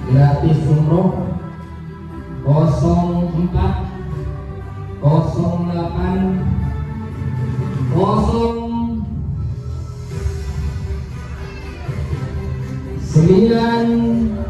gratis umroh 04 08 09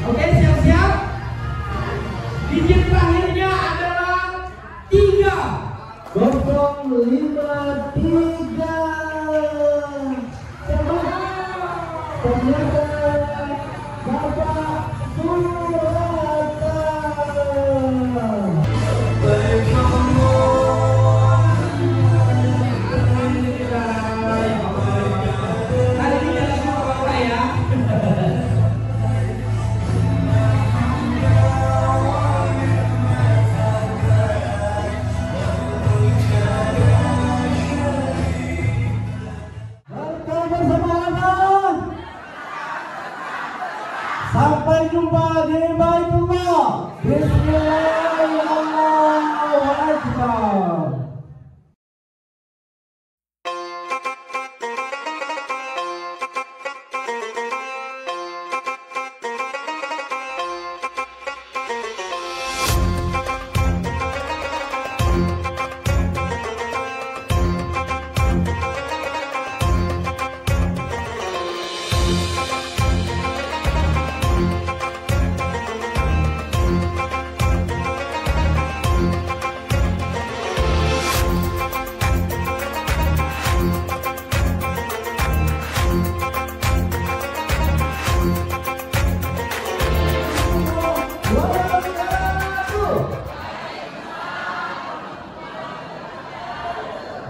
Oke, siap-siap. Digit terakhirnya adalah 3. 053. Ternyata Bapak Surata. Hari ini ada semua ya. Sampai jumpa di Baitullah. Bismillahirrahmanirrahim.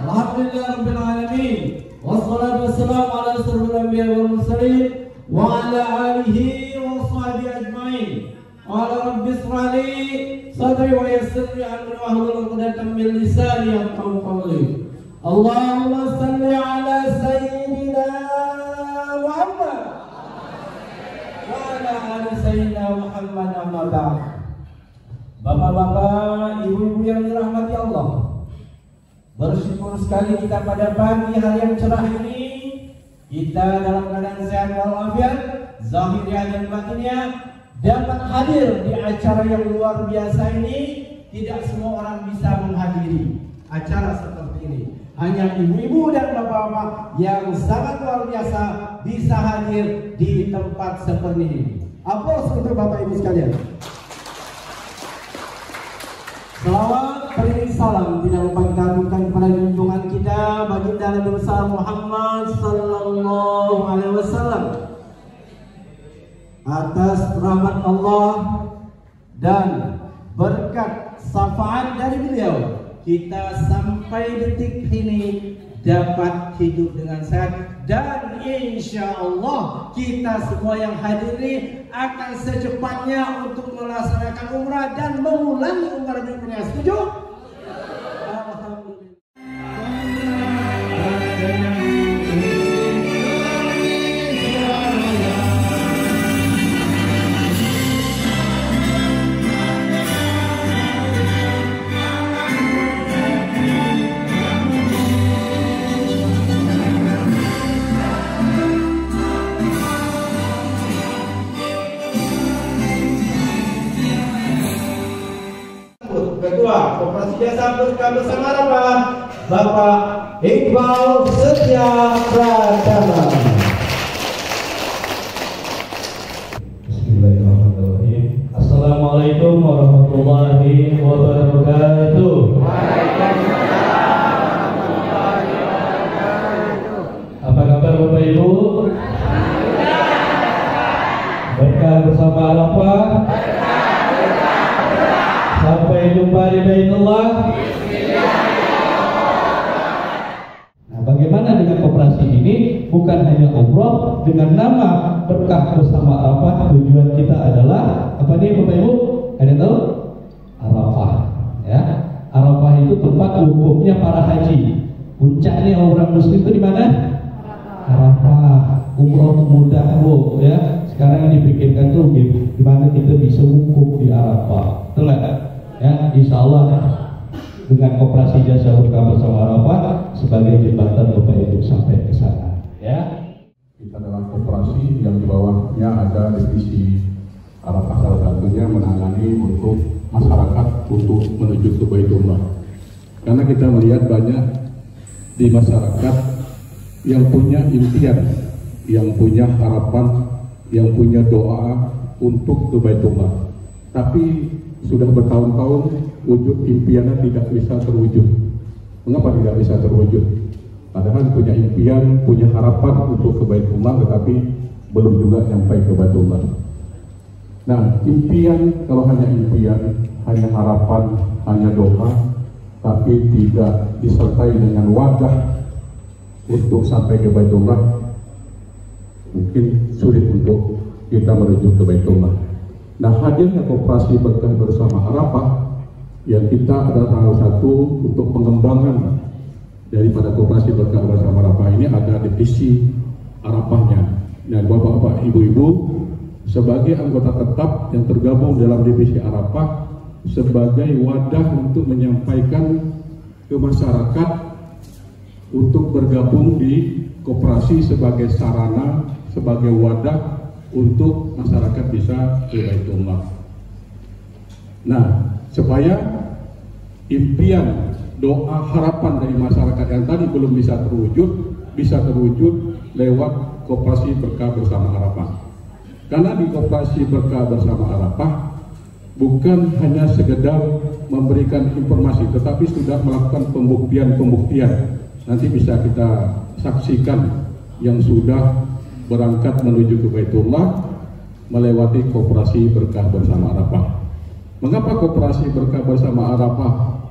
Alhamdulillahirabbil alamin. Wassalatu wassalamu ala asyrofil anbiya'i wal mursalin wa ala alihi wa sahbihi ajmain. Qala rabbi ishrah li sadri wa yassir li amri wahlul 'uqdatam min lisani yafqahu qawli. Allahumma shalli ala sayyidina Muhammad wa ala ali sayyidina Muhammad amma ba'd. Bapak-bapak, ibu-ibu yang dirahmati Allah, bersyukur sekali kita pada pagi hari yang cerah ini, kita dalam keadaan sehat walafiat, zahirnya dan batinnya, dapat hadir di acara yang luar biasa ini. Tidak semua orang bisa menghadiri acara seperti ini. Hanya ibu-ibu dan bapak-bapak yang sangat luar biasa bisa hadir di tempat seperti ini. Aplaus untuk bapak ibu sekalian. Salawat beriring salam tidak lupa kita aturkan kepada junjungan kita baginda Nabi besar Muhammad sallallahu alaihi wasallam. Atas rahmat Allah dan berkat syafaat dari beliau, kita sampai detik ini dapat hidup dengan sehat, dan insya Allah kita semua yang hadir ini akan secepatnya untuk melaksanakan umrah dan mengulangi umrah berikutnya. Setuju? Ketua Koperasi Jasa Berkah bersama Bapak Iqbal Setia Pratama. Bismillahirrahmanirrahim. Assalamualaikum warahmatullahi wabarakatuh. Apa kabar Bapak Ibu? Berkah bersama Arafah. Sampai jumpa di Baitullah. Nah, bagaimana dengan koperasi ini? Bukan hanya umroh dengan nama berkah bersama Arafah. Tujuan kita adalah apa nih Bapak Ibu? Ada yang tahu? Arafah. Ya, Arafah itu tempat wukufnya para haji. Puncaknya orang Muslim itu di mana? Arafah, umroh mudah Bu ya. Sekarang yang dipikirkan tuh gimana kita bisa wukuf di Arafah. Betul nggak? Ya, insya Allah dengan Koperasi Jasa Berkah Bersama Arafah sebagai jembatan Bapak Ibu sampai ke sana. Ya. Kita dalam koperasi yang di bawahnya ada divisi Arafah, salah satunya menangani untuk masyarakat untuk menuju ke Baitullah. Karena kita melihat banyak di masyarakat yang punya impian, yang punya harapan, yang punya doa untuk ke Baitullah. Tapi sudah bertahun-tahun wujud impiannya tidak bisa terwujud. Mengapa tidak bisa terwujud? Padahal punya impian, punya harapan untuk ke Baitullah, tetapi belum juga sampai ke Baitullah. Nah, impian, kalau hanya impian, hanya harapan, hanya doa, tapi tidak disertai dengan wadah untuk sampai ke Baitullah, mungkin sulit untuk kita menuju ke Baitullah. Nah, hadirnya Koperasi Berkah Bersama Arafah yang kita adalah salah satu untuk pengembangan daripada Koperasi Berkah Bersama Arafah ini ada divisi Arafahnya. Dan Bapak-bapak, Ibu-ibu sebagai anggota tetap yang tergabung dalam divisi Arafah sebagai wadah untuk menyampaikan ke masyarakat untuk bergabung di koperasi sebagai sarana, sebagai wadah untuk masyarakat bisa ke Baitullah. Nah, supaya impian, doa, harapan dari masyarakat yang tadi belum bisa terwujud lewat Koperasi Berkah Bersama Arafah. Karena di Koperasi Berkah Bersama Arafah bukan hanya sekedar memberikan informasi, tetapi sudah melakukan pembuktian. Nanti bisa kita saksikan yang sudah berangkat menuju ke Baitullah melewati Koperasi Berkah Bersama Arafah. Mengapa Koperasi Berkah Bersama Arafah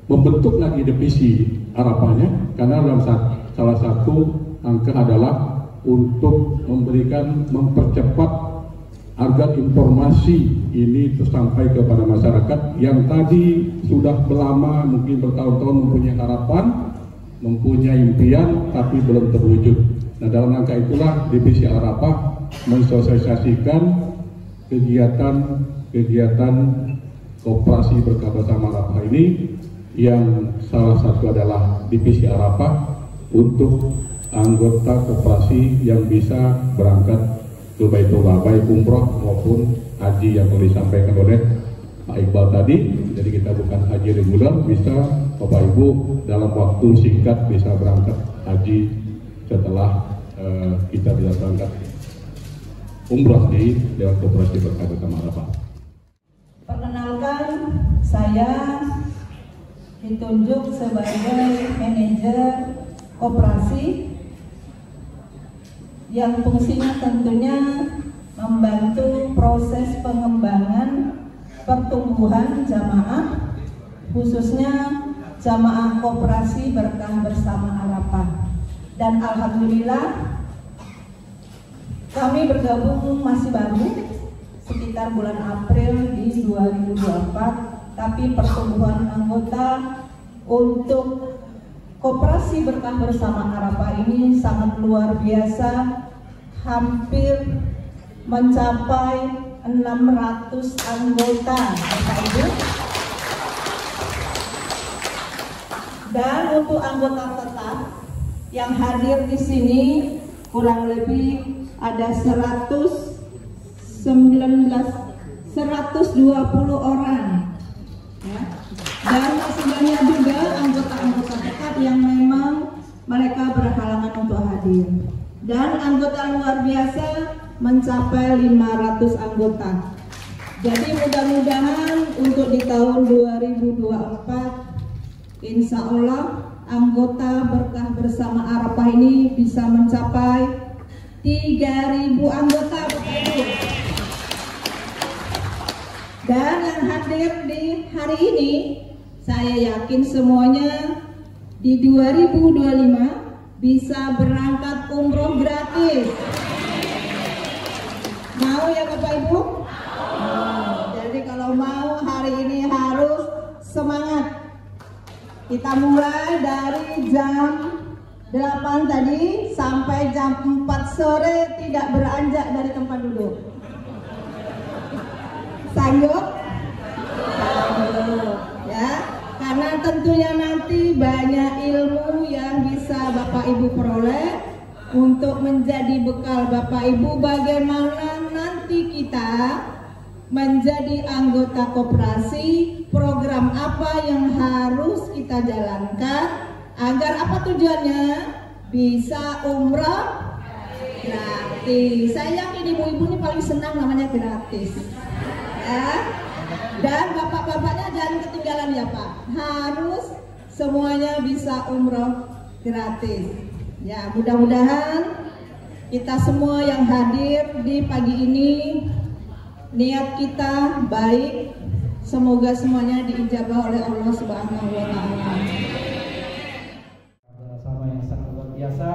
membentuk lagi divisi Arafahnya? Karena dalam salah satu angka adalah untuk mempercepat agar informasi ini tersampai kepada masyarakat yang tadi sudah lama, mungkin bertahun-tahun mempunyai harapan, mempunyai impian, tapi belum terwujud. Nah, dalam rangka itulah divisi Arafah mensosialisasikan kegiatan Koperasi Berkah Bersama Arafah ini, yang salah satu adalah divisi Arafah untuk anggota koperasi yang bisa berangkat ke Baitullah, baik umroh maupun haji yang telah disampaikan oleh Pak Iqbal tadi. Jadi kita bukan haji reguler, bisa Bapak Ibu dalam waktu singkat bisa berangkat haji setelah kita bisa berangkat umroh di lewat Koperasi Berkah Bersama Arafah. Perkenalkan, saya ditunjuk sebagai manajer koperasi yang fungsinya tentunya membantu proses pengembangan pertumbuhan jamaah, khususnya jamaah Koperasi Berkah Bersama Arafah. Dan alhamdulillah kami bergabung masih baru, sekitar bulan April di 2024, tapi pertumbuhan anggota untuk Koperasi Berkah Bersama Arafah ini sangat luar biasa, hampir mencapai 600 anggota, Bapak Ibu. Dan untuk anggota tetap yang hadir di sini kurang lebih ada 120 orang, ya. Dan masih banyak juga anggota-anggota tetap yang memang mereka berhalangan untuk hadir. Dan anggota luar biasa mencapai 500 anggota. Jadi mudah-mudahan untuk di tahun 2024 insya Allah anggota Berkah Bersama Arafah ini bisa mencapai 3.000 anggota, Bapak Ibu. Dan yang hadir di hari ini, saya yakin semuanya di 2025 bisa berangkat umroh gratis. Mau ya Bapak Ibu? Jadi kalau mau hari ini harus semangat. Kita mulai dari jam 8 tadi sampai jam 4 sore tidak beranjak dari tempat duduk. Sanggup? Sanggup, ya. Karena tentunya nanti banyak ilmu yang bisa Bapak Ibu peroleh untuk menjadi bekal Bapak Ibu bagaimana nanti kita menjadi anggota koperasi, program apa yang harus kita jalankan agar apa tujuannya? Bisa umroh gratis. Saya yakin ibu-ibu ini paling senang namanya gratis, ya. Dan bapak-bapaknya jangan ketinggalan ya Pak, harus semuanya bisa umroh gratis. Ya, mudah-mudahan kita semua yang hadir di pagi ini niat kita baik, semoga semuanya diijabah oleh Allah Subhanahu wa taala. Bersama yang sangat luar biasa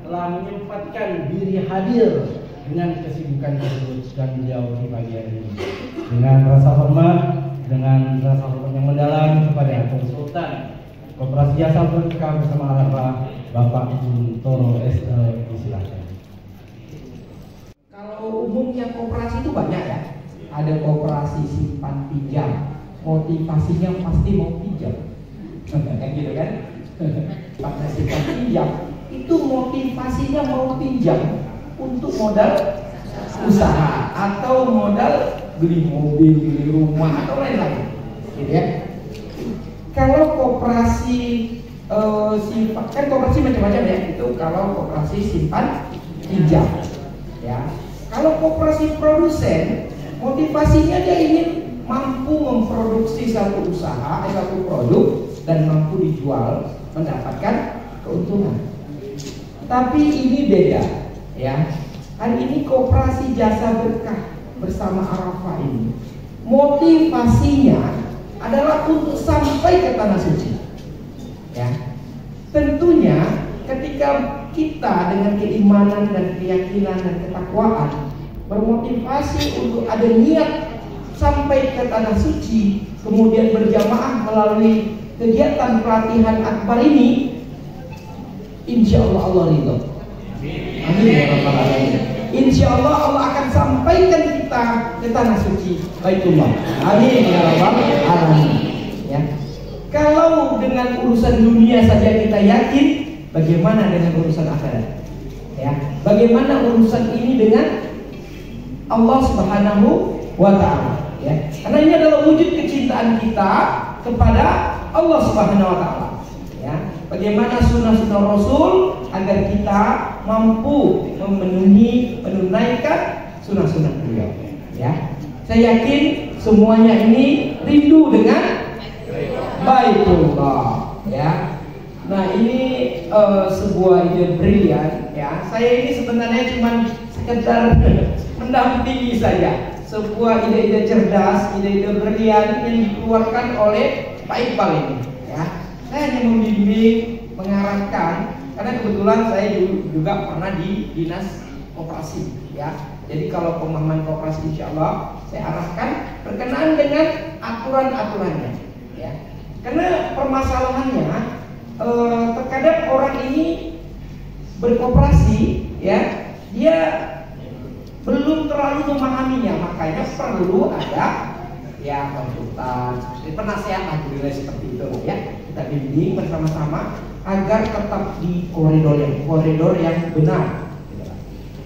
telah menyempatkan diri hadir dengan kesibukan tersebut dan beliau di pagi hari ini. Dengan rasa hormat, dengan rasa hormat yang mendalam kepada Konsultan Koperasi Jasa Berkah bersama Arafah, Bapak Guntoro SE, disilakan. Kalau umumnya koperasi itu banyak ya. Ada koperasi simpan pinjam, motivasinya pasti mau pinjam, kayak gitu kan? Pada simpan pinjam itu motivasinya mau pinjam untuk modal usaha atau modal beli mobil, beli rumah atau lain-lain, gitu ya. Kalau koperasi simpan, kan koperasi macam-macam ya. Itu kalau koperasi simpan pinjam, ya. Kalau koperasi produsen, motivasinya dia ingin mampu memproduksi satu usaha, satu produk dan mampu dijual, mendapatkan keuntungan. Tapi ini beda, ya. Hari ini Koperasi Jasa Berkah bersama Arafah ini motivasinya adalah untuk sampai ke tanah suci, ya. Tentunya ketika kita dengan keimanan dan keyakinan dan ketakwaan bermotivasi untuk ada niat sampai ke tanah suci, kemudian berjamaah melalui kegiatan pelatihan akbar ini, insya Allah Allah ridho. Amin ya rabbal alamin. Insya Allah Allah akan sampaikan kita ke tanah suci Baitullah. Amin ya rabbal alamin. Ya. Kalau dengan urusan dunia saja kita yakin, bagaimana dengan urusan akhirat? Ya. Bagaimana urusan ini dengan Allah Subhanahu wa taala, ya. Karena ini adalah wujud kecintaan kita kepada Allah Subhanahu wa taala, ya. Bagaimana sunnah-sunnah Rasul agar kita mampu menunaikan sunnah-sunnah beliau, ya. Saya yakin semuanya ini rindu dengan Baitullah, ya. Nah, ini sebuah ide brilian, ya. Saya ini sebenarnya cuma sekedar mendampingi saja sebuah ide-ide cerdas, ide-ide brilian yang dikeluarkan oleh Pak Iqbal ini, ya. Saya hanya membimbing, mengarahkan, karena kebetulan saya juga pernah di dinas koperasi, ya. Jadi kalau pemahaman koperasi insya Allah saya arahkan berkenaan dengan aturan-aturannya, ya. Karena permasalahannya terkadang orang ini berkoperasi, ya, dia belum terlalu memahaminya, makanya perlu ada ya konsultan, penasehat seperti itu, ya. Kita bimbing bersama-sama agar tetap di koridor yang benar.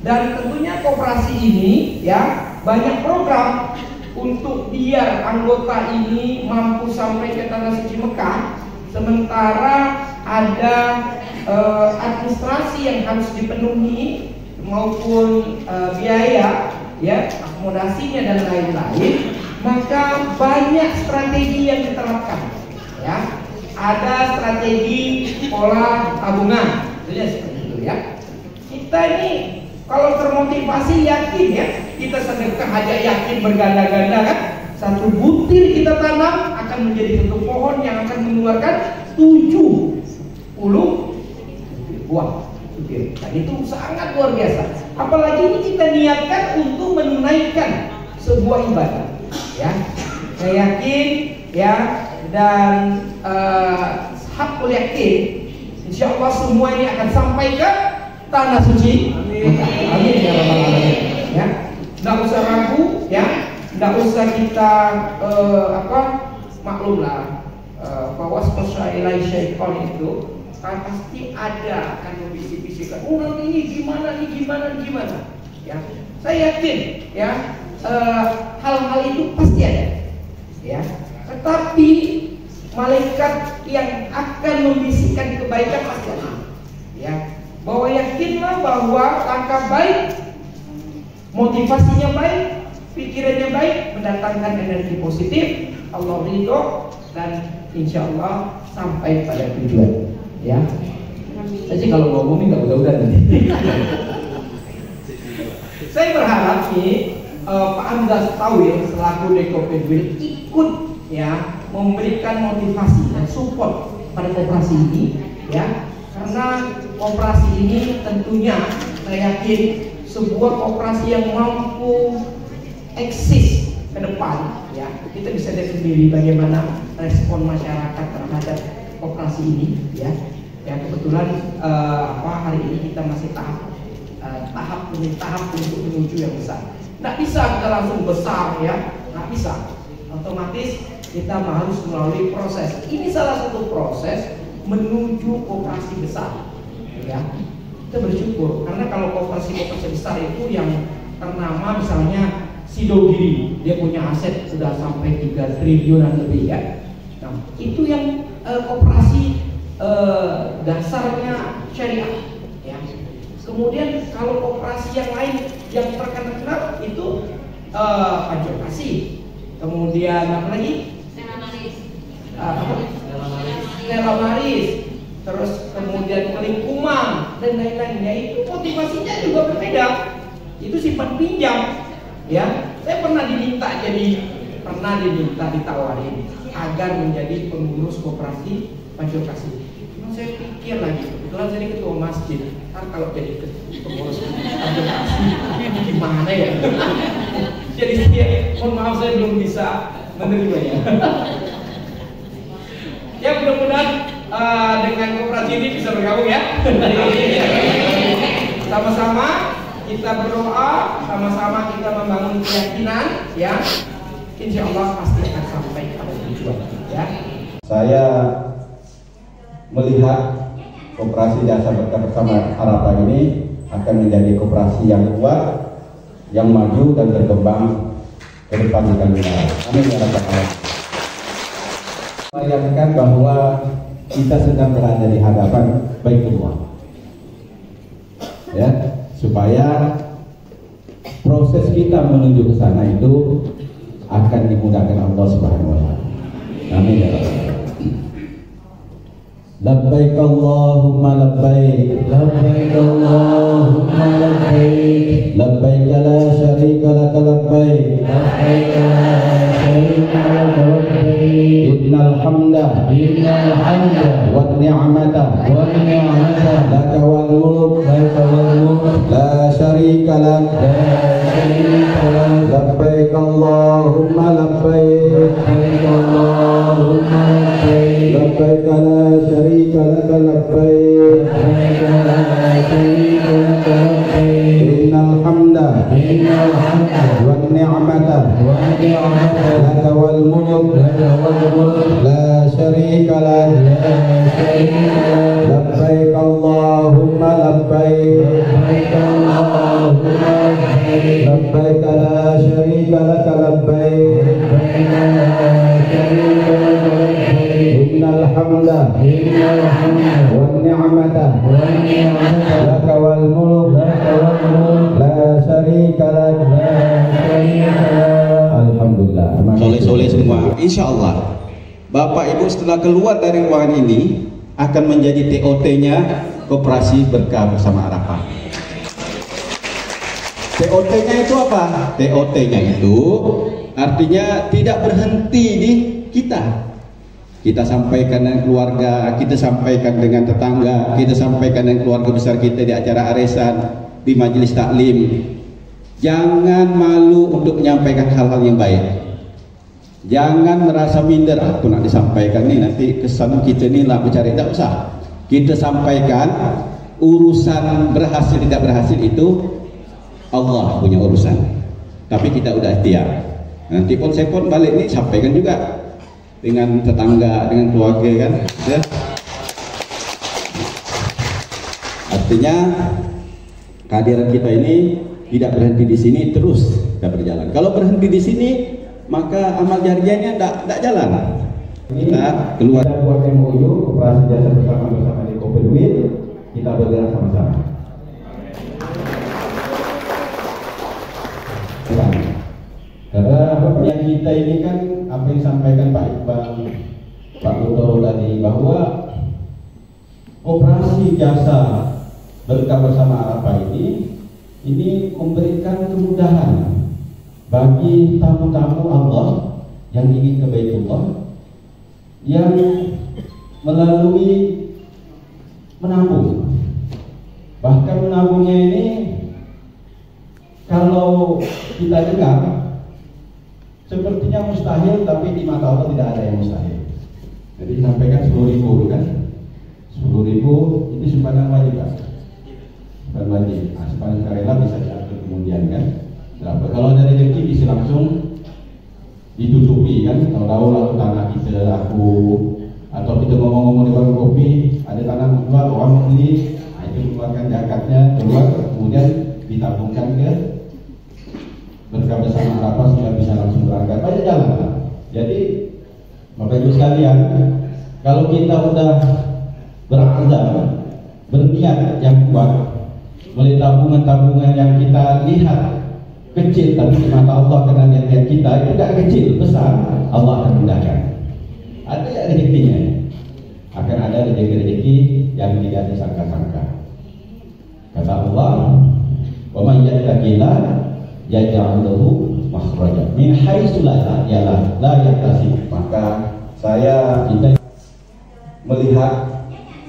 Dan tentunya koperasi ini, ya, banyak program untuk biar anggota ini mampu sampai ke tanah suci Mekah. Sementara ada administrasi yang harus dipenuhi maupun biaya, ya, akomodasinya dan lain-lain, maka banyak strategi yang diterapkan, ya. Ada strategi pola tabungan, seperti itu, ya. Kita ini kalau termotivasi yakin, ya, kita sedekah aja yakin berganda-ganda kan. Satu butir kita tanam akan menjadi satu pohon yang akan mengeluarkan 70 buah. Dan itu sangat luar biasa. Apalagi ini kita niatkan untuk menunaikan sebuah ibadah, ya. Saya yakin, ya, dan hakul yakin Insya Allah semua ini akan sampai ke tanah suci. Amin ya rabbal alamin. Ya, nggak usah ragu, ya, nggak usah kita maklumlah bahwa spesialai syaitan itu kan pasti ada akan membisik-bisikkan, nanti ini gimana, ya. Saya yakin, ya, hal-hal itu pasti ada, ya. Tetapi malaikat yang akan membisikkan kebaikan pasti ada, ya. Bahwa yakinlah bahwa langkah baik, motivasinya baik, pikirannya baik, mendatangkan energi positif, Allah ridho, dan insya Allah sampai pada tujuan, ya. Saya sih kalau ngomongin nggak udah nanti. Saya berharap nih Pak Hamzah Tawil selaku Deko Pedwil ikut, ya, memberikan motivasi dan support pada koperasi ini, ya, karena koperasi ini tentunya saya yakin sebuah koperasi yang mampu eksis ke depan, ya. Kita bisa lihat sendiri bagaimana respon masyarakat terhadap koperasi ini, ya. Ya, kebetulan hari ini kita masih tahap demi tahap untuk menuju yang besar. Nggak bisa kita langsung besar, ya, nggak bisa. Otomatis kita harus melalui proses. Ini salah satu proses menuju koperasi besar, ya. Kita bersyukur karena kalau koperasi besar itu yang ternama misalnya Sidogiri, dia punya aset sudah sampai 3 triliunan lebih, ya. Nah, itu yang koperasi dasarnya syariah, ya. Kemudian kalau koperasi yang lain yang terkenal itu Pajak Kasih, kemudian apa lagi? Stella Maris, terus kemudian Kelingkumang dan lain-lainnya. Itu motivasinya juga berbeda. Itu simpan pinjam, ya. Saya pernah diminta ditawarin agar menjadi pengurus koperasi Pajak Kasih. Saya pikir lagi, kebetulan saya ini ketua masjid. Kalau jadi pengurus Pajak Kasih gimana ya? Jadi mohon maaf saya belum bisa menerima, ya. Ya, mudah-mudahan dengan koperasi ini bisa bergabung, ya. Sama-sama kita berdoa, sama-sama kita membangun keyakinan, ya. Insya Allah pasti akan sampai pada tujuan, ya. Saya melihat koperasi Jasa Berkah Bersama Harapan ini akan menjadi koperasi yang kuat, yang maju dan berkembang ke depan dengan benar. Amin ya rabbal alamin. Bayangkan bahwa kita sedang berada di hadapan Baitullah, ya, supaya proses kita menuju ke sana itu akan dimudahkan Allah Subhanahu wa taala. Amin ya rabbal alamin. Labbaik Allahumma labbaik, labbaik Allahumma labbaik, labbaik la syarika laka labbaik, labbaik la syarika laka labbaik, innal hamda wan ni'mata laka wal mulk la syarika lak, labbaik Allahumma labbaik, labbaik Allahumma labbaik, labbaik la syarika laka labbaik, innal hamda wan ni'mata laka wal mulk la syarika lak, labbaik Allahumma labbaik, labbaik la syarika laka labbaik, innal hamda wan ni'mata laka wal mulk la syarika lak. Alhamdulillah. Soleh-soleh semua. Insya Allah Bapak Ibu setelah keluar dari ruangan ini akan menjadi TOT-nya Koperasi Berkah Bersama Arafah. TOT-nya itu apa? TOT-nya itu artinya tidak berhenti di kita. Kita sampaikan dengan keluarga, kita sampaikan dengan tetangga, kita sampaikan dengan keluarga besar kita di acara arisan, di majelis taklim. Jangan malu untuk menyampaikan hal-hal yang baik. Jangan merasa minder, aku nak disampaikan nih nanti kesan kita nih lah mencari, tidak usah. kita sampaikan, urusan berhasil tidak berhasil itu Allah punya urusan. Tapi kita udah ikhtiar. Nanti saya pun balik nih sampaikan juga dengan tetangga, dengan keluarga kan. Ya. Artinya kehadiran kita ini tidak berhenti di sini, terus kita berjalan. Kalau berhenti di sini, maka amal jariahnya tidak jalan. Kita keluar buat MOU operasi jasa bersama di Kopelwit, kita bergerak sama-sama. Karena yang kita ini kan apa yang disampaikan Pak Iqbal, Pak Utoro tadi, bahwa operasi jasa berkah bersama Arafah ini memberikan kemudahan bagi tamu-tamu Allah yang ingin ke Baitullah, yang melalui menabung. Bahkan menabungnya ini kalau kita dengar sepertinya mustahil, tapi di mata Allah tidak ada yang mustahil. Jadi disampaikan 10.000 kan, 10.000 itu simpanan wajib kan, simpanan wajib. Nah, simpanan sukarela bisa diatur kemudian kan. Berapa? Kalau ada rezeki bisa langsung ditutupi kan. Tahu-tahu lah tanah kita laku, atau kita ngomong-ngomong di warung kopi, ada tanah menjual, orang membeli, nah itu keluarkan zakatnya, keluar kemudian ditabungkan ke berkah bersama Arafah sudah bisa langsung berangkat. Banyak jalan kan? Jadi Bapak Ibu sekalian, kalau kita udah berazam, berniat yang kuat, melalui tabungan-tabungan yang kita lihat kecil, tapi di mata Allah karena niat kita itu tidak kecil, besar, Allah akan mudahkan. Ada ya rezekinya, akan ada rezeki-rezeki yang tidak disangka-sangka. Kata Allah, wa may yattaqillah yaj'al lahu makhraja min haitsu la yahtasib. Maka kita melihat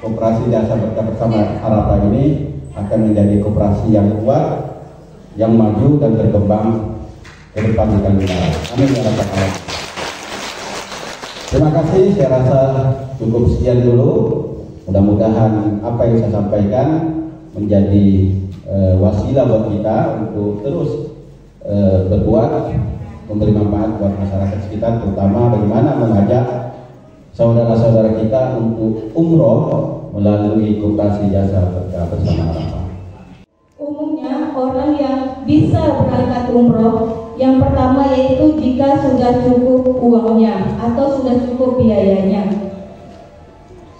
koperasi jasa berkah bersama Arafah ini akan menjadi koperasi yang kuat, yang maju dan berkembang ke depan dengan negara. Amin ya rabbal alamin. Terima kasih, saya rasa cukup sekian dulu. Mudah-mudahan apa yang saya sampaikan menjadi wasilah buat kita untuk terus berbuat, memberi manfaat buat masyarakat sekitar, terutama bagaimana mengajak saudara-saudara kita untuk umroh melalui koperasi jasa berkah bersama Arafah. Umumnya orang yang bisa berangkat umroh, yang pertama yaitu jika sudah cukup uangnya atau sudah cukup biayanya.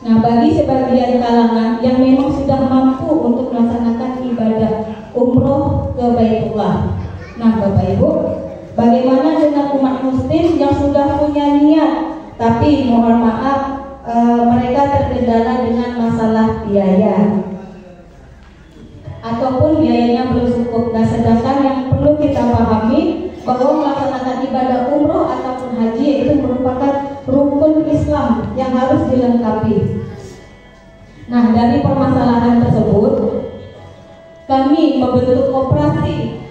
Nah, bagi sebagian kalangan yang memang sudah mampu untuk melaksanakan ibadah umroh ke Baitullah. Nah, Bapak Ibu, bagaimana dengan umat muslim yang sudah punya niat, tapi mohon maaf mereka terkendala dengan masalah biaya, ataupun biayanya belum cukup. Nah, sedangkan yang perlu kita pahami bahwa melaksanakan ibadah umroh ataupun haji itu merupakan rukun Islam yang harus dilengkapi. Nah, dari permasalahan tersebut, kami membentuk koperasi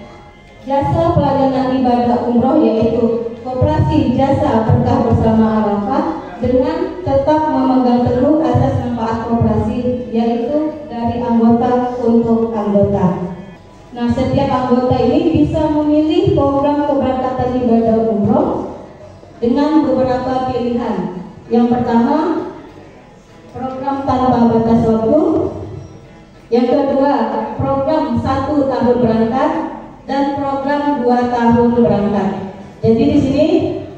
jasa pelayanan ibadah umroh, yaitu koperasi jasa berkah bersama Arafah, dengan tetap memegang teguh asas manfaat koperasi, yaitu dari anggota untuk anggota. Nah, setiap anggota ini bisa memilih program keberangkatan ibadah umroh dengan beberapa pilihan. Yang pertama, program tanpa batas waktu. Yang kedua, program 1 tahun berangkat dan program 2 tahun berangkat. Jadi di sini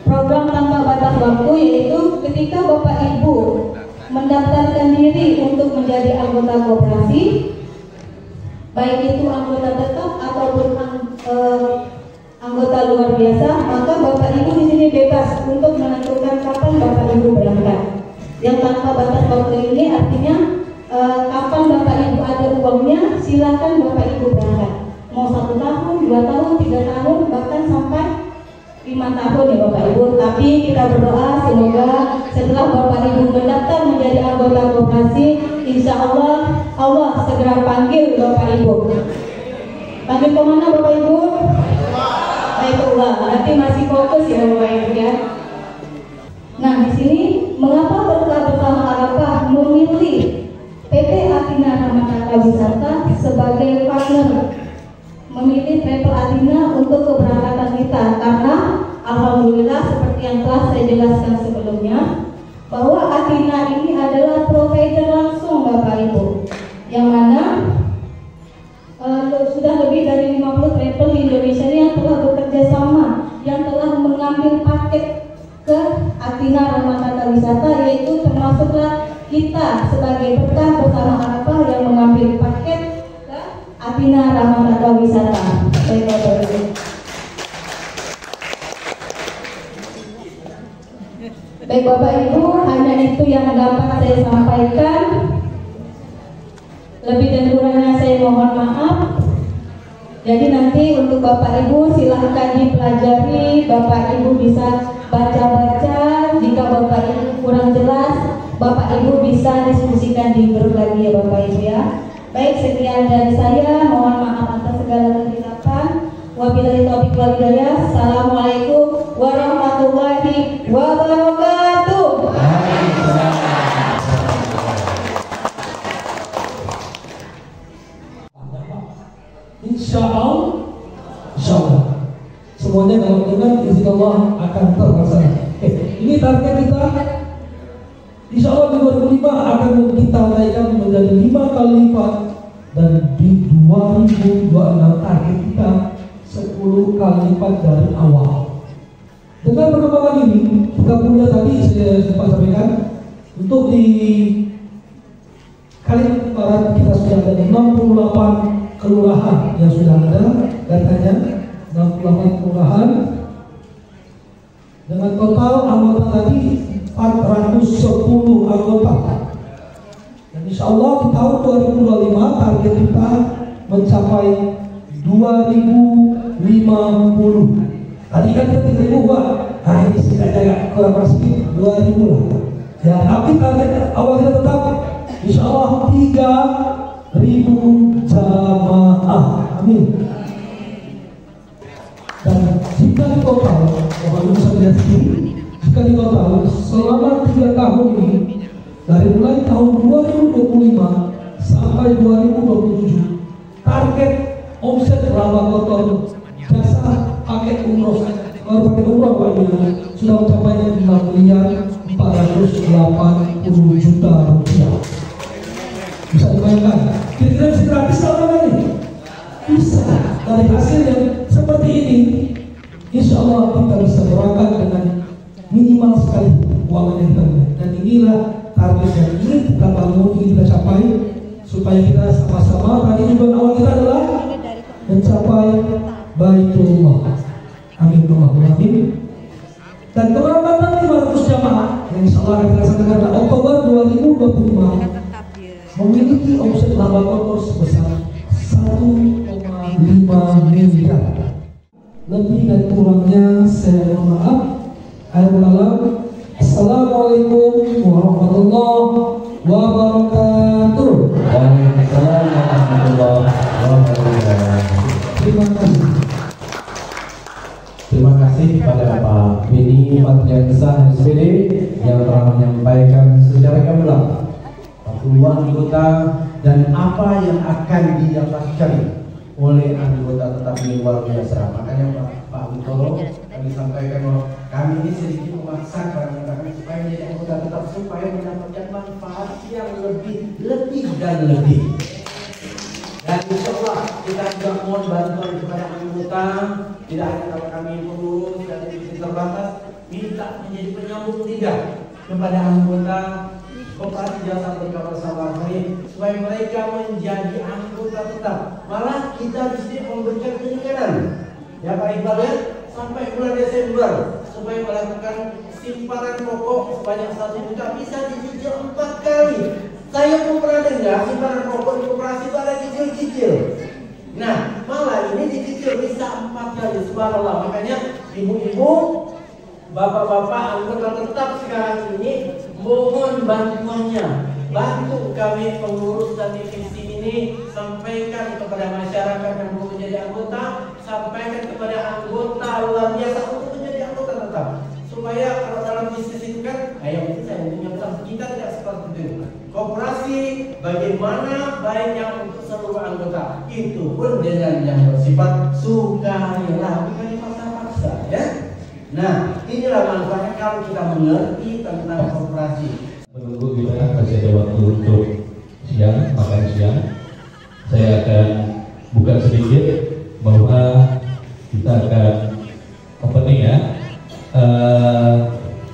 program tanpa batas waktu yaitu ketika Bapak Ibu mendaftarkan diri untuk menjadi anggota koperasi, baik itu anggota tetap ataupun anggota luar biasa, maka Bapak Ibu di sini bebas untuk menentukan kapan Bapak Ibu berangkat. Yang tanpa batas waktu ini artinya kapan Bapak Ibu ada uangnya, silakan Bapak Ibu berangkat. Mau 1 tahun, 2 tahun, 3 tahun, bahkan sampai 5 tahun ya Bapak Ibu. Tapi kita berdoa semoga setelah Bapak Ibu mendaftar menjadi anggota koperasi, insya Allah Allah segera panggil Bapak Ibu. Panggil kemana Bapak Ibu? Baitullah. Berarti masih fokus ya Bapak Ibu ya. Nah, di sini mengapa berkah bersama Arafah memilih Wisata sebagai partner memilih Travel Athina untuk keberangkatan kita, karena alhamdulillah seperti yang telah saya jelaskan sebelumnya bahwa Athina ini adalah provider langsung Bapak Ibu, yang mana sudah lebih dari 50 travel di Indonesia yang telah bekerja sama, yang telah mengambil paket ke Athina Rahmatata Wisata, yaitu termasuklah kita sebagai berkah bersama Arafah yang mengambil paket ke Athina Rahmatata Wisata. Baik Bapak Ibu. Baik Bapak Ibu, hanya itu yang dapat saya sampaikan. Lebih dan kurangnya saya mohon maaf. Jadi nanti untuk Bapak Ibu silahkan dipelajari, Bapak Ibu bisa baca-baca. Jika Bapak Ibu kurang jelas, Bapak Ibu bisa diskusikan di grup lagi ya Bapak Ibu ya. Baik, sekian dari saya. Mohon maaf atas segala kesilapan. Wabillahi taufiq wal hidayah. Assalamualaikum warahmatullahi wabarakatuh. Insya Allah, semuanya kalau dengan izin Allah akan terlaksana. Ini target kita. Insya Allah di 2005 akan kita naikkan menjadi 5 kali lipat, dan di 2026 target kita 10 kali lipat dari awal. Dengan perkembangan ini kita punya tadi saya sempat sampaikan, untuk di Kalimantan Barat kita sudah ada 68 kelurahan yang sudah ada datanya, 68 kelurahan dengan total anggota tadi 410 anggota. Dan insya Allah di tahun 2025 target kita mencapai 2050. Tadi kan kita 3.000 Pak. Nah ini kita jaga kurang sedikit 2.000 lah. Ya, tapi target awal kita tetap insya Allah 3.000 jamaah. Amin. Dan jika di total, Bapak Ibu bisa lihat sendiri, jika di total selama 3 tahun ini, dari mulai tahun 2025 sampai 2027, target omset laba kotor jasa paket umroh Pak Ibu sudah mencapai 6.480 juta rupiah. Bisa dibayangkan, kira-kira bisa gratis selama ini? Bisa. Dari hasil yang seperti ini, insya Allah kita bisa berangkat dengan minimal sekali keuangan yang terbaik. Dan inilah target yang ingin kita bangun, ingin kita capai, supaya kita sama-sama, tadi tujuan awal kita adalah mencapai Baitullah. Amin, amin. Dan keberangkatan 500 jamaah yang insya Allah akan dilaksanakan pada Oktober 2025 memiliki omset laba kotor sebesar 1,5 miliar. Lebih dan kurangnya saya mohon maaf. Assalamualaikum warahmatullahi wabarakatuh. Waalaikumsalam warahmatullahi wabarakatuh. Terima kasih kepada Pak Beni Patriansa SPD yang telah menyampaikan secara gamblang peluang anggota dan apa yang akan didapatkan oleh anggota tetap ini luar biasa. Makanya Pak Witoro kami sampaikan bahwa kami ini sedikit memaksakan kami supaya menjadi anggota tetap, supaya mendapatkan manfaat yang lebih dan lebih. Dan insya Allah kita juga mohon bantuan kepada anggota, tidak hanya kalau kami pengurus dan divisi terbatas, minta menjadi penyambung lidah kepada anggota Koperasi Jasa Berkah Bersama Kami, supaya mereka menjadi anggota tetap. Malah kita di sini memberikan keringanan, ya Pak Iqbal ya, sampai bulan Desember, supaya melakukan simpanan pokok sebanyak 1 juta bisa dicicil 4 kali. Saya pun pernah dengar simpanan pokok di koperasi itu ada cicil-cicil. Nah, malah ini dicicil bisa 4 kali. Subhanallah. Makanya ibu-ibu, bapak-bapak anggota tetap sekarang ini mohon bantuannya. Bantu kami pengurus dan divisi ini, sampaikan kepada masyarakat yang belum menjadi anggota, sampaikan kepada anggota luar biasa untuk menjadi anggota tetap. Supaya kalau dalam bisnis itu kan, ayo saya punya utang, kita tidak seperti itu. koperasi bagaimana baiknya untuk seluruh anggota. Itu pun dengan yang bersifat sukarela, bukan dipaksa-paksa ya. Nah, inilah manfaatnya kalau kita mengerti tentang koperasi. Menunggu kita masih ada waktu untuk siang, makan siang. Saya akan buka sedikit bahwa kita akan opening ya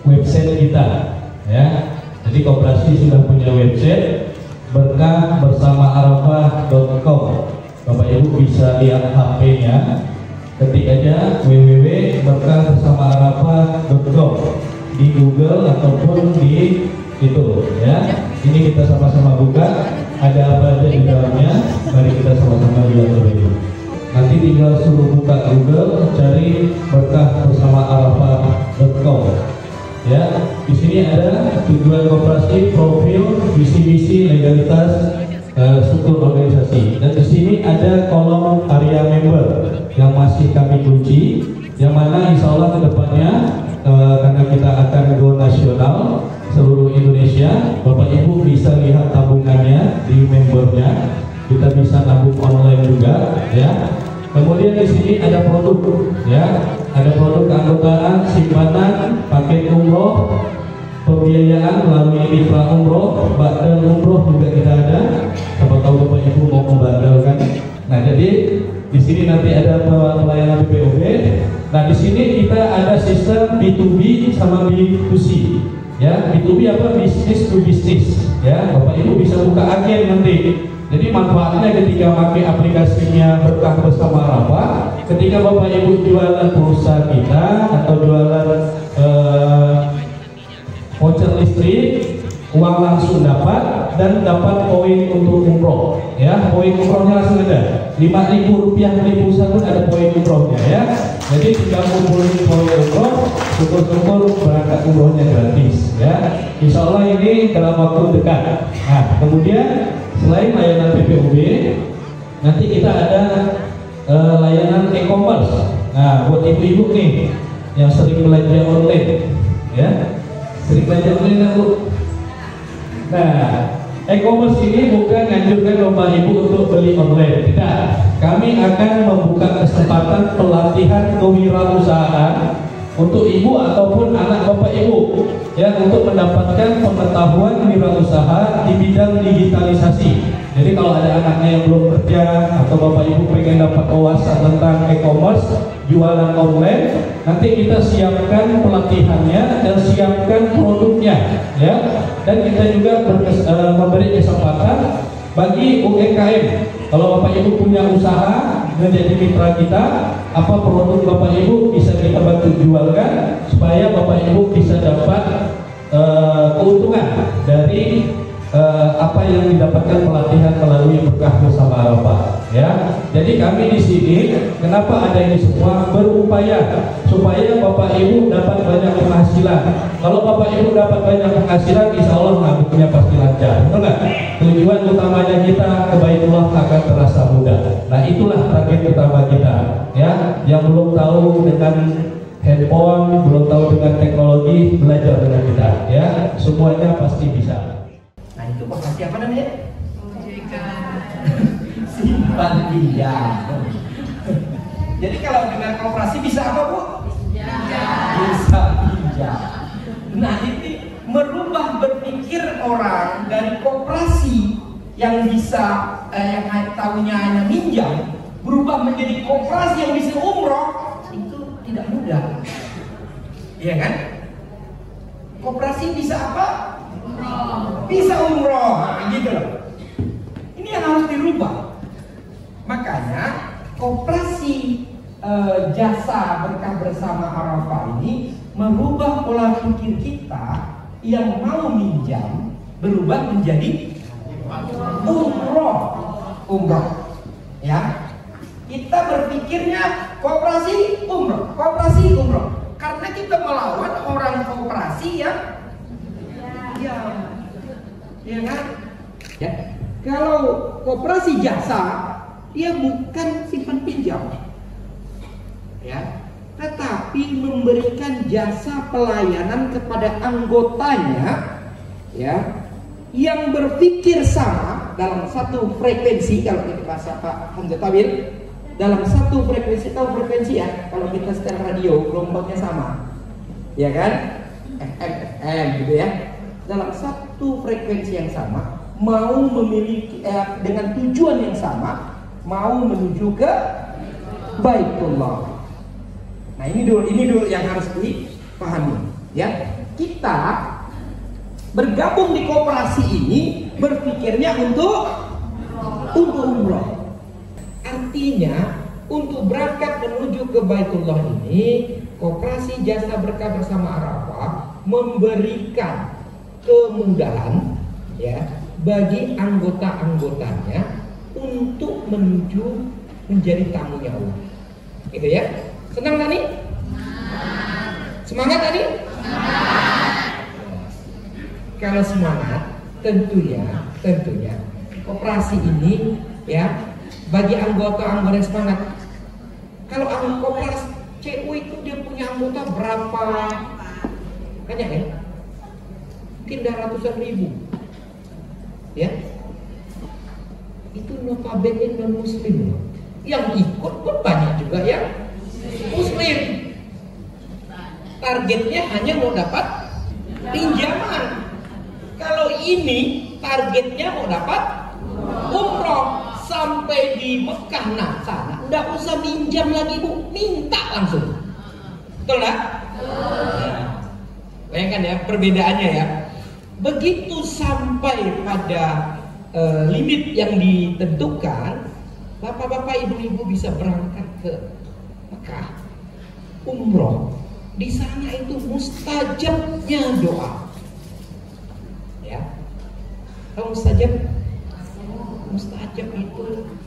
website kita ya. Jadi koperasi sudah punya website berkahbersamaarafah.com. Bapak Ibu bisa lihat HP-nya, ketik aja www.berkahbersamaarafah.com di Google ataupun di itu ya. Ini kita sama-sama buka, ada apa aja di dalamnya. Mari kita sama-sama lihat dulu. Nanti tinggal suruh buka Google, cari berkahbersamaarafah.com. Ya, di sini ada tujuan koperasi, profil, visi misi, legalitas, struktur organisasi. Dan di sini ada kolom area member yang masih kami kunci, yang mana insya Allah kedepannya karena kita akan go nasional seluruh Indonesia, Bapak Ibu bisa lihat tabungannya di membernya. Kita bisa nabung online juga, ya. Kemudian di sini ada produk, ya, ada produk keanggotaan, simpanan, paket umroh, pembiayaan melalui mitra umroh, badal umroh juga kita ada. Siapa tahu Bapak Ibu mau membadalkan. Nah, jadi di sini nanti ada pelayanan BPOB. Nah, di sini kita ada sistem B2B sama B2C. Ya, B2B apa? Business to business. Ya, Bapak Ibu bisa buka agen nanti. Jadi manfaatnya ketika pakai aplikasinya Berkah Bersama Arafah, ketika Bapak Ibu jualan pulsa kita atau jualan voucher listrik, uang langsung dapat dan dapat poin untuk umroh. Ya, poin umrohnya langsung ada. Rp5.000 beli pulsa pun ada poin umrohnya ya. Jadi tinggal kumpulin poin umroh, syukur-syukur berangkat umrohnya gratis ya. Insya Allah ini dalam waktu dekat. Nah, kemudian selain layanan BPOB, nanti kita ada layanan e-commerce. Nah, buat ibu-ibu nih yang sering belanja online, ya, sering belanja online Bu. Nah, e-commerce ini bukan nganjurkan Bapak Ibu untuk beli online, tidak. Kami akan membuka kesempatan pelatihan kewirausahaan untuk ibu ataupun anak Bapak Ibu ya, untuk mendapatkan pengetahuan wirausaha di bidang digitalisasi. Jadi kalau ada anaknya yang belum kerja atau Bapak Ibu pengen dapat wawasan tentang e-commerce, jualan online, nanti kita siapkan pelatihannya dan siapkan produknya ya. Dan kita juga memberi kesempatan bagi UMKM. Kalau Bapak Ibu punya usaha menjadi mitra kita, apa produk Bapak Ibu bisa kita bantu jualkan supaya Bapak Ibu bisa dapat keuntungan dari apa yang didapatkan pelatihan melalui Berkah Bersama Arafah ya. Jadi kami di sini kenapa ada ini semua, berupaya supaya Bapak Ibu dapat banyak penghasilan. Kalau Bapak Ibu dapat banyak penghasilan, insya Allah nabungnya pasti lancar, betul nggak? Tujuan utamanya kita Baitullah akan terasa mudah. Nah, itulah target utama kita ya. Yang belum tahu dengan handphone, belum tahu dengan teknologi, belajar dengan kita ya. Semuanya pasti bisa. Nah, itu koperasi apa namanya? Simpan pinjam. Jadi kalau dengan koperasi bisa apa Bu? Bisa pinjam. Nah, ini merubah berpikir orang dari koperasi yang bisa yang tahunya hanya minjam, berubah menjadi koperasi yang bisa umroh. Itu tidak mudah, iya kan? Koperasi bisa apa? Bisa umroh, gitu loh. Ini yang harus dirubah. Makanya koperasi jasa Berkah Bersama Arafah ini merubah pola pikir kita yang mau minjam berubah menjadi umroh, ya. Kita berpikirnya koperasi umroh, karena kita melawan orang koperasi yang ya kan? Ya. Kalau koperasi jasa, dia bukan simpan pinjam, ya, tetapi memberikan jasa pelayanan kepada anggotanya, ya, yang berpikir sama dalam satu frekuensi, kalau kita bahasa Pak Hamzah Tawil, dalam satu frekuensi, tahu frekuensi ya? Kalau kita setel radio, gelombangnya sama, ya kan? FM gitu ya. Dalam satu frekuensi yang sama, mau memiliki dengan tujuan yang sama, mau menuju ke Baitullah. Nah ini dulu yang harus dipahami, ya. Kita bergabung di koperasi ini berpikirnya untuk umroh. Artinya untuk berangkat menuju ke Baitullah ini, Koperasi Jasa Berkah Bersama Arafah memberikan kemudahan ya bagi anggota-anggotanya untuk menuju menjadi tamunya Allah. Gitu ya. Senang tadi? Semangat tadi? Kalau semangat, tentunya koperasi ini ya bagi anggota-anggota yang semangat. Kalau koperasi CU itu dia punya anggota berapa? Banyak ya? Mungkin udah ratusan ribu. Ya. Itu notabene non muslim. Yang ikut pun banyak juga yang muslim. Targetnya hanya mau dapat pinjaman. Kalau ini targetnya mau dapat umroh sampai di Mekah sana, nggak usah minjam lagi Bu, minta langsung. Betul nggak? Bayangkan ya perbedaannya ya. Begitu sampai pada limit yang ditentukan, bapak-bapak, ibu-ibu bisa berangkat ke Mekah, umroh. Di sana itu mustajabnya doa. Ya, kalau mustajab itu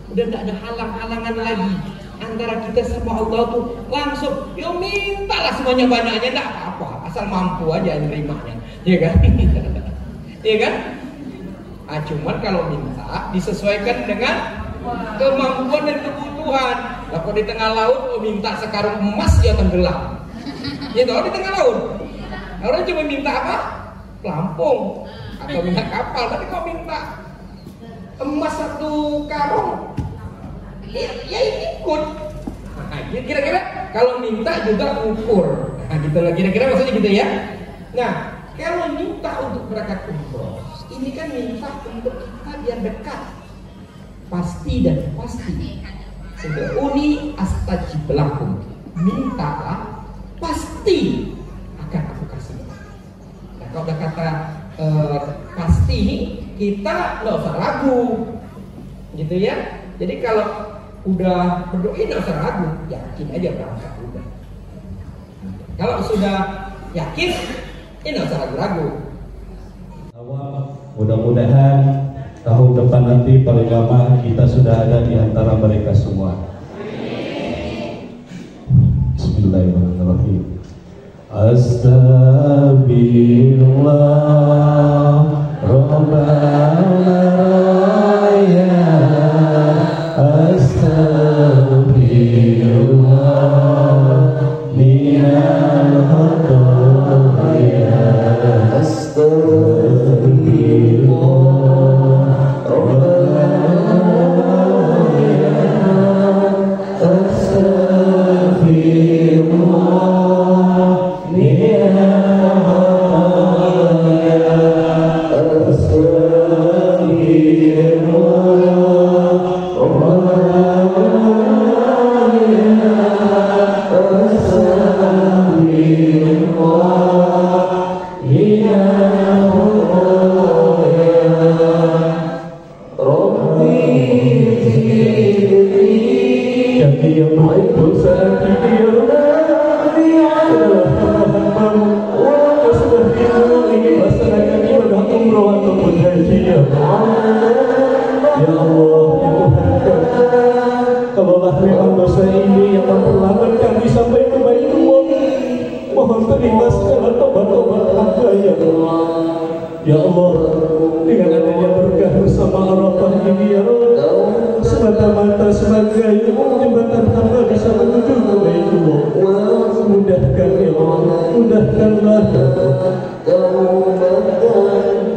udah tidak ada halang-halangan lagi antara kita sama Allah tuh langsung, yo mintalah semuanya banyaknya, tidak apa-apa, asal mampu aja nerimanya, ya kan? Ya kan? Cuman kalau minta disesuaikan dengan kemampuan dan kebutuhan. Lah kalau di tengah laut mau minta sekarung emas ya tenggelam. Ya tahu di tengah laut. Orang cuma minta apa? Pelampung atau minta kapal, tapi kok minta emas satu karung, ya ikut. Nah, kira-kira kalau minta juga ukur. Nah, gitu lah kira-kira maksudnya gitu ya. Nah, kalau minta untuk berangkat umroh, ini kan minta untuk kita biar dekat, pasti dan pasti. Ud'uni astajib lakum, mintalah pasti akan aku kasih. Nah, kalau udah kata pasti, kita nggak usah ragu, gitu ya. Jadi kalau udah berdoa nggak usah ragu, yakin aja berangkat udah. Kalau sudah yakin, nggak usah ragu-ragu. Mudah-mudahan tahun depan nanti paling lama kita sudah ada di antara mereka semua. Bismillahirrahmanirrahim. Astagfirullah Rabbana ya Astagfirullah minal khataaya Astagfirullah Rabbana ya Astagfirullah minal Ya Allah, dengan adanya berkah bersama Arafah ini ya Allah, semata-mata sebagai jembatan hamba bisa menuju ke Baitullah. Mudahkan ya Allah, mudahkanlah ya Allah.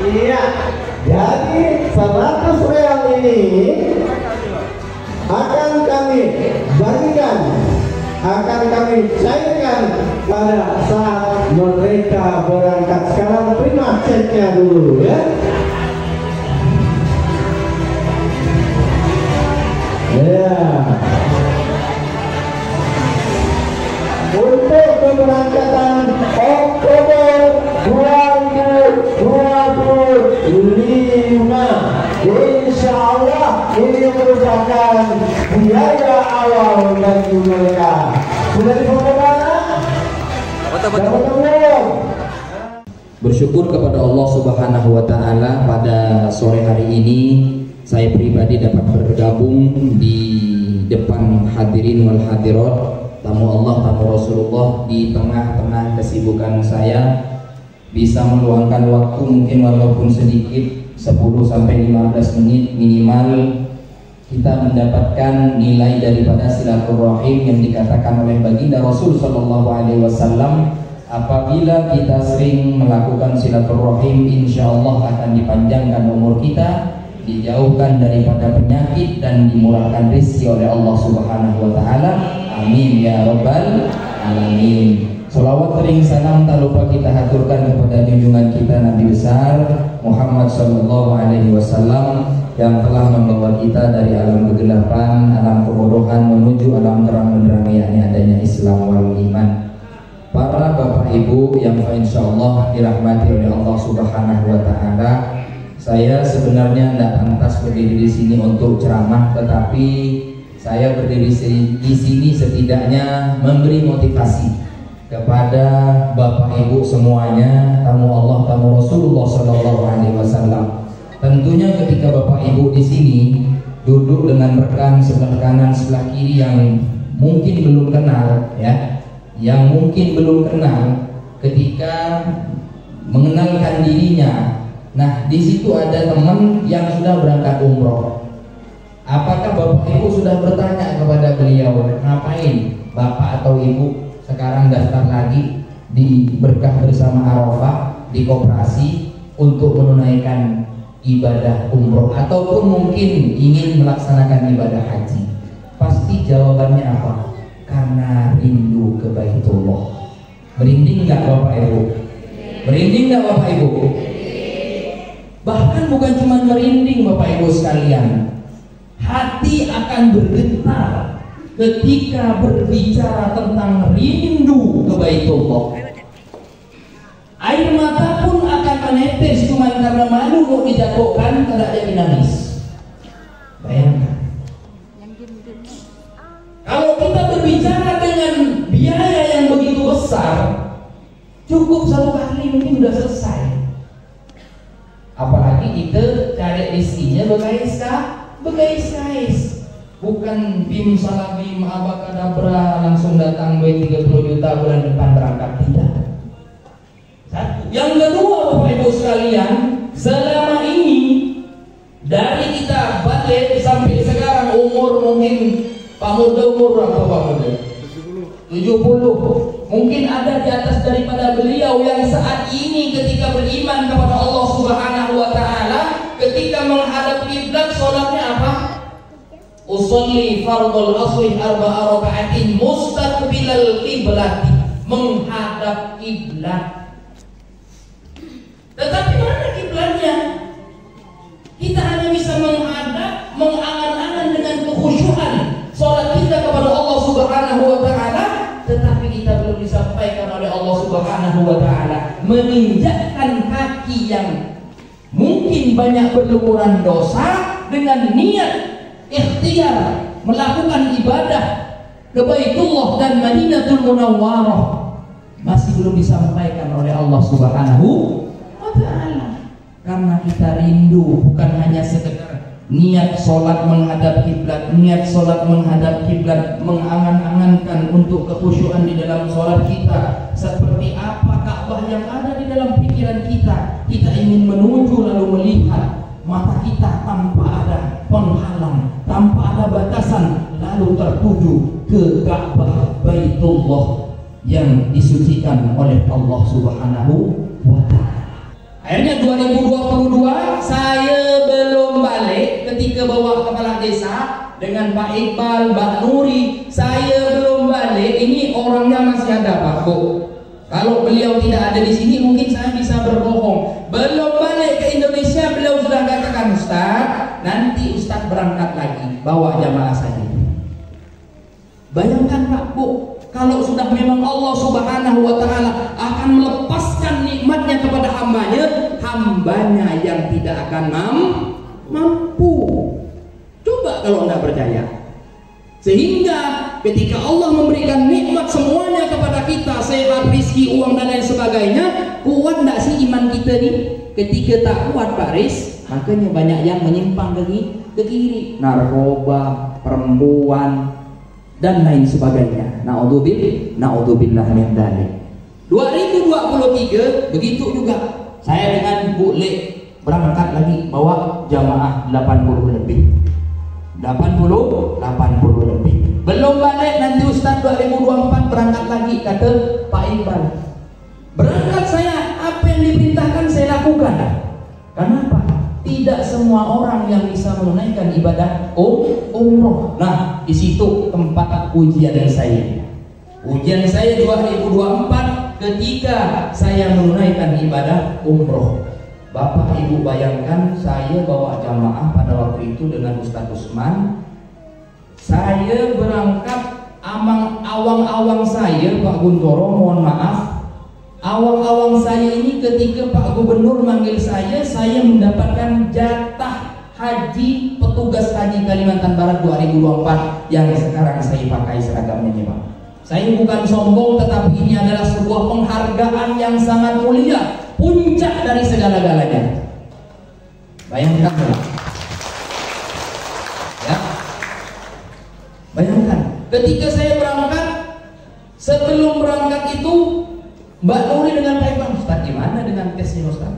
Iya, jadi 100 real ini akan kami bagikan, akan kami cairkan pada saat mereka berangkat. Sekarang terima ceknya dulu ya. Ya. Untuk keberangkatan Oktober 2025, insya Allah ini merupakan biaya awal bagi mereka. Sudah dibawa mana? Bersyukur kepada Allah Subhanahu wa Ta'ala, pada sore hari ini saya pribadi dapat bergabung di depan hadirin wal hadirat, tamu Allah, tamu Rasulullah, di tengah-tengah kesibukan saya bisa meluangkan waktu mungkin walaupun sedikit, 10-15 menit minimal, kita mendapatkan nilai daripada silaturahim yang dikatakan oleh baginda Rasul Shallallahu Alaihi Wasallam. Apabila kita sering melakukan silaturahim, insya Allah akan dipanjangkan umur kita, dijauhkan daripada penyakit, dan dimurahkan rezeki oleh Allah Subhanahu wa Ta'ala. Amin ya rabbal alamin. Salawat ring salam tak lupa kita haturkan kepada junjungan kita Nabi besar Muhammad sallallahu alaihi wasallam, yang telah membawa kita dari alam kegelapan, alam kebodohan menuju alam terang benderang, yakni adanya Islam wal iman. Para Bapak Ibu yang insyaallah dirahmati oleh Allah Subhanahu wa taala, saya sebenarnya tidak pantas berdiri di sini untuk ceramah, tetapi saya berdiri di sini setidaknya memberi motivasi kepada Bapak Ibu semuanya, tamu Allah, tamu Rasulullah Shallallahu Alaihi Wasallam. Tentunya ketika Bapak Ibu di sini duduk dengan rekan sebelah kanan sebelah kiri yang mungkin belum kenal, ya, yang mungkin belum kenal, ketika mengenalkan dirinya, nah di situ ada teman yang sudah berangkat umroh. Apakah Bapak Ibu sudah bertanya kepada beliau, ngapain Bapak atau Ibu sekarang daftar lagi di Berkah Bersama Arafah di koperasi untuk menunaikan ibadah umroh, ataupun mungkin ingin melaksanakan ibadah haji? Pasti jawabannya apa? Karena rindu ke Baitullah. Merinding nggak Bapak Ibu? Merinding nggak Bapak Ibu? Bahkan bukan cuma merinding Bapak Ibu sekalian, hati akan bergetar ketika berbicara tentang rindu ke Baitullah. Air mata pun akan menetes cuma karena malu kok dijatuhkan, tidak jadi nangis. Bayangkan. Kalau kita berbicara dengan biaya yang begitu besar, cukup satu kali mungkin sudah selesai. Apalagi kita cari istrinya begais. Bukan bim salah bim abakadabra langsung datang duit 30 juta bulan depan berangkat, tidak. Satu. Yang kedua Bapak Ibu sekalian, selama ini dari kita balik sampai sekarang umur mungkin Pak Muda umur berapa Pak Muda? 70. Mungkin ada di atas daripada beliau yang saat ini ketika beriman kepada Allah Subhanahu wa taala, ketika menghadap kiblat salatnya apa? Usolli fardhul asri arba'a raka'atin mustaqbilal qiblat, menghadap kiblat. Tetapi mana kiblatnya? Kita hanya bisa menghadap, mengangan-angan dengan kekhusyuan salat kita kepada Allah Subhanahu wa taala, tetapi kita belum disampaikan oleh Allah Subhanahu wa taala menginjakkan kaki yang mungkin banyak berlumuran dosa dengan niat ikhtiar melakukan ibadah ke Baitullah dan Madinatul Munawwarah, masih belum disampaikan oleh Allah Subhanahu wa taala. Karena kita rindu bukan hanya sekedar niat sholat menghadap kiblat, niat sholat menghadap kiblat, mengangan-angankan untuk kekhusyuan di dalam sholat kita. Seperti apa Ka'bah yang ada di dalam pikiran kita, kita ingin menuju lalu melihat, mata kita tanpa ada penghalang, tanpa ada batasan, lalu tertuju ke Ka'bah Baitullah yang disucikan oleh Allah Subhanahu wa taala. Akhirnya 2022 saya belum balik ketika bawa kepala desa dengan Pak Iqbal, Mbak Nuri, saya belum balik. Ini orangnya masih ada Pak Bu. Kalau beliau tidak ada di sini mungkin saya bisa berbohong. Belum balik ke Indonesia beliau sudah katakan, Ustaz, nanti Ustaz berangkat lagi, bawa jamaah saja. Bayangkan Pak Bu, kalau sudah memang Allah Subhanahu wa taala akan melepaskan nikmatnya kepada hambanya yang tidak akan mampu. Coba kalau Anda percaya. Sehingga ketika Allah memberikan nikmat semuanya kepada kita, sehat, rizki, uang dan lain sebagainya, kuat tidak sih iman kita nih? Ketika tak kuat Pak Riz, makanya banyak yang menyimpang ke kiri, narkoba, perempuan dan lain sebagainya. Naudzubillah min dzalik. 2023 begitu juga. Saya dengan Bu Le berangkat lagi bawa jamaah 80 lebih. 80 lebih. Belum balik, nanti Ustaz 2024 berangkat lagi, kata Pak Iqbal. Berangkat saya, apa yang diperintahkan saya lakukan. Kenapa? Tidak semua orang yang bisa menunaikan ibadah umroh. Nah, di situ tempat ujian saya. Ujian saya 2024 ketika saya menunaikan ibadah umroh. Bapak Ibu bayangkan, saya bawa jamaah pada waktu itu dengan Ustaz Usman. Saya berangkat awang-awang saya Pak Guntoro, mohon maaf, awang-awang saya ini ketika Pak Gubernur manggil saya mendapatkan jatah haji petugas haji Kalimantan Barat 2024 yang sekarang saya pakai seragamnya nih Pak. Saya bukan sombong, tetapi ini adalah sebuah penghargaan yang sangat mulia, puncak dari segala-galanya. Bayangkan Pak. Ya. Bayangkan, ketika saya berangkat, sebelum berangkat itu Mbak Nuri dengan Pak Ibang, Ustaz gimana dengan tesnya Ustaz?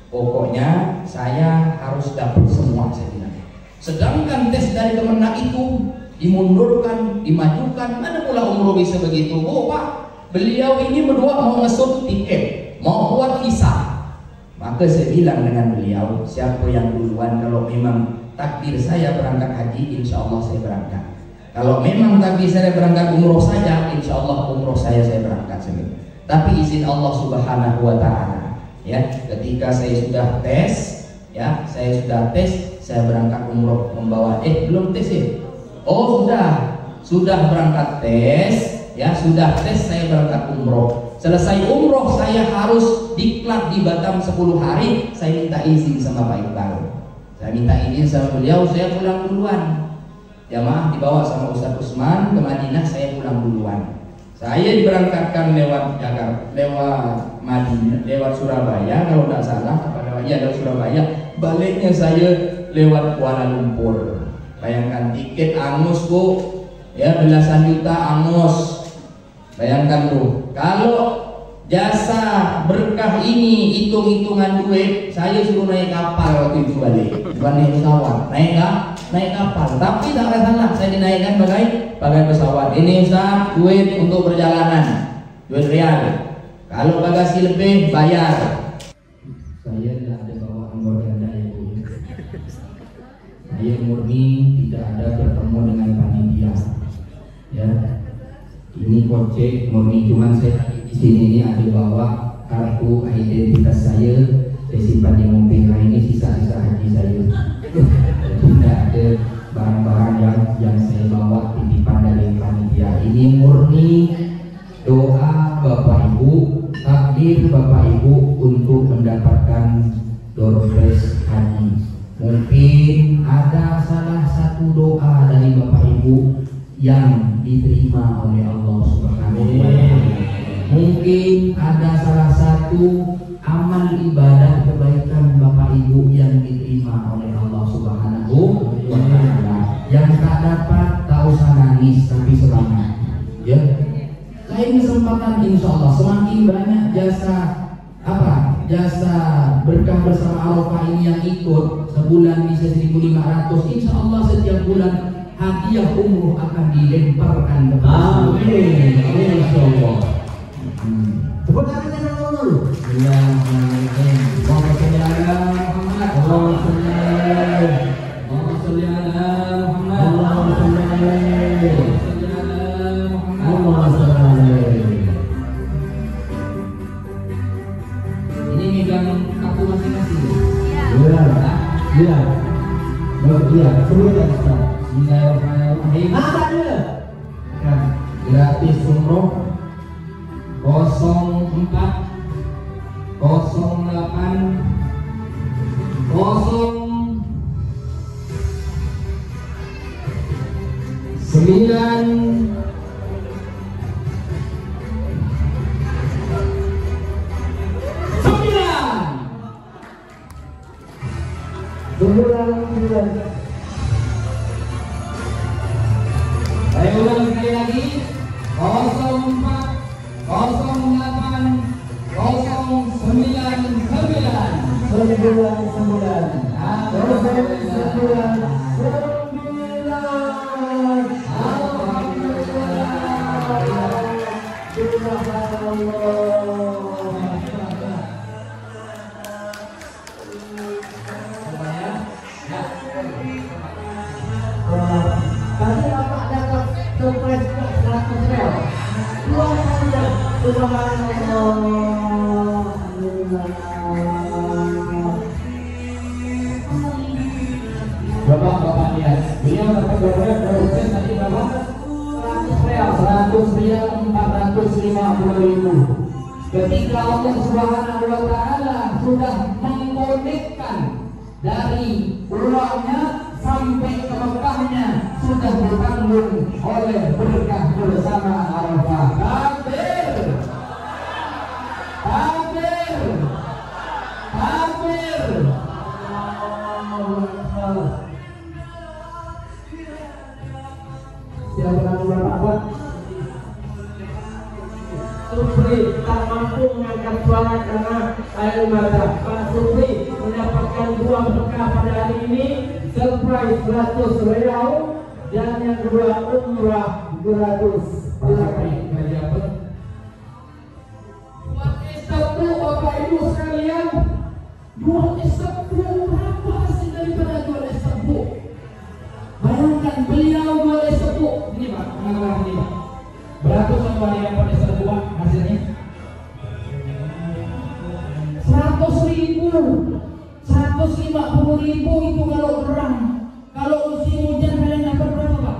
Pokoknya saya harus dapat semua, saya bilang. Sedangkan tes dari Kemenak itu dimundurkan, dimajukan, mana pula umroh bisa begitu? Oh Pak, beliau ini berdua mau ngesut tiket, mau buat visa. Maka saya bilang dengan beliau, siapa yang duluan, kalau memang takdir saya berangkat haji, insya Allah saya berangkat. Kalau memang takdir saya berangkat umroh saja, insya Allah umroh saya berangkat sendiri. Tapi izin Allah Subhanahu Wa Taala, ya, ketika saya sudah tes, ya, saya berangkat umroh membawa, belum tes ya? Oh sudah berangkat tes, ya, sudah tes saya berangkat umroh. Selesai umroh saya harus diklat di Batam 10 hari. Saya minta izin sama Pak Iqbal. Saya minta izin sama beliau, saya pulang duluan. Jamaah dibawa sama Ustaz Usman ke Madinah, saya pulang duluan. Saya diberangkatkan lewat Jakarta, lewat Madinah, lewat Surabaya kalau tidak salah, lewat Surabaya. Baliknya saya lewat Kuala Lumpur. Bayangkan tiket angus Bu, ya, belasan juta angus. Bayangkan tuh, kalau jasa berkah ini hitung-hitungan duit, saya suruh naik kapal waktu itu balik, bukan naik pesawat, naik kapal. Tapi tak salah, saya dinaikkan bagai pesawat. Ini Ustaz, duit untuk perjalanan, duit real. Kalau bagasi lebih bayar. Saya tidak ada bawa anggota daya Bu. Saya murni tidak ada bertemu dengan panitia. Ya. Ini gojek murni, cuman saya di sini ini ada bawa kartu identitas saya simpan di mobil. Nah ini sisa-sisa haji saya. Tidak ada barang-barang yang saya bawa titipan dari panitia. Ini murni doa Bapak Ibu, takdir Bapak Ibu untuk mendapatkan door prize haji. Mungkin ada salah satu doa dari Bapak Ibu yang diterima oleh Allah Subhanahu wa Ta'ala. Mungkin ada salah satu amal ibadah kebaikan Bapak Ibu yang diterima oleh Allah Subhanahu wa Ta'ala. Yang tak dapat tak usah nangis, tapi semangat. Ya. Lain kesempatan insya Allah semakin banyak jasa berkah bersama Arafah ini yang ikut, sebulan bisa 1.500. Insya Allah setiap bulan hadiah umroh akan dilemparkan kepada Amin. Insyaallah. Tepuk tangan dulu. Bismillahirrahmanirrahim. Allahumma shalli ala Muhammad. Allahumma shalli ala Muhammad. Allahumma shalli ala Muhammad. Allahumma shalli. Ini megang kartu masing-masing. Iya. Iya, semuanya Ustaz. Bismillahirrahmanirrahim. Gratis umroh 04 08 09 Saya ulang sekali lagi 04 08 Tadi Bapak dapat surprise 100 rel. Bapak lihat, beliau dapat surprise tadi berapa? 100 rel. real, 100 rial 450.000. Ketika Allah Subhanahu wa Ta'ala sudah mengkonekkan dari ulangnya sampai ke Mekahnya, sudah ditanggung oleh berkah bersama Arafah. Takbir, takbir, takbir. Silakan Bapak. Supri tak mampu mengangkat suara karena air mata. Pak Supri mendapatkan 2 berkah pada hari ini, surprise 100 rial dan yang kedua umrah 200. Silakan. Buat S1 Bapak Ibu sekalian, 2 S1 berapa hasil daripada 2 S1? Bayangkan beliau 2 S1 ini Pak, mengenal ini Pak. Berapa semua yang pada S1 hasilnya? 100.000, 150.000 itu kalau berang. Kalau musim hujan kalian dapat berapa Pak?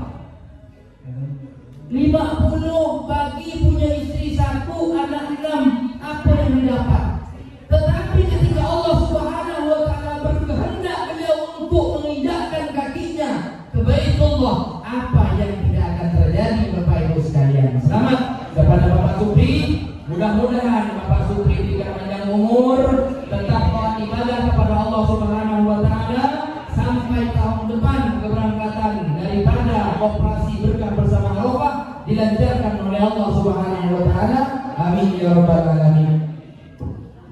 50 bagi punya istri 1, anak 6, apa yang didapat? Tetapi ketika Allah Subhanahu wa Ta'ala berkehendak beliau untuk menginjakkan kakinya ke Baitullah, apa yang tidak akan terjadi Bapak Ibu sekalian? Selamat kepada Bapak Supri. Mudah-mudahan Bapak Supri tidak panjang umur, tetap taat ibadah kepada Allah Subhanahu wa Ta'ala sampai tahun depan keberangkatan daripada operasi berkah bersama Arafah dilancarkan oleh Allah Subhanahu wa Ta'ala. Amin ya rabbal alamin.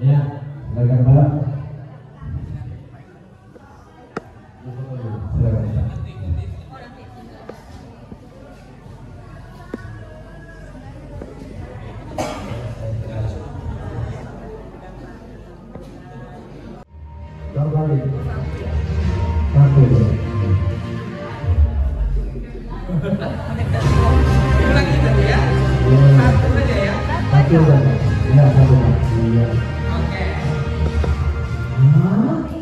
Ya, silakan Bapak.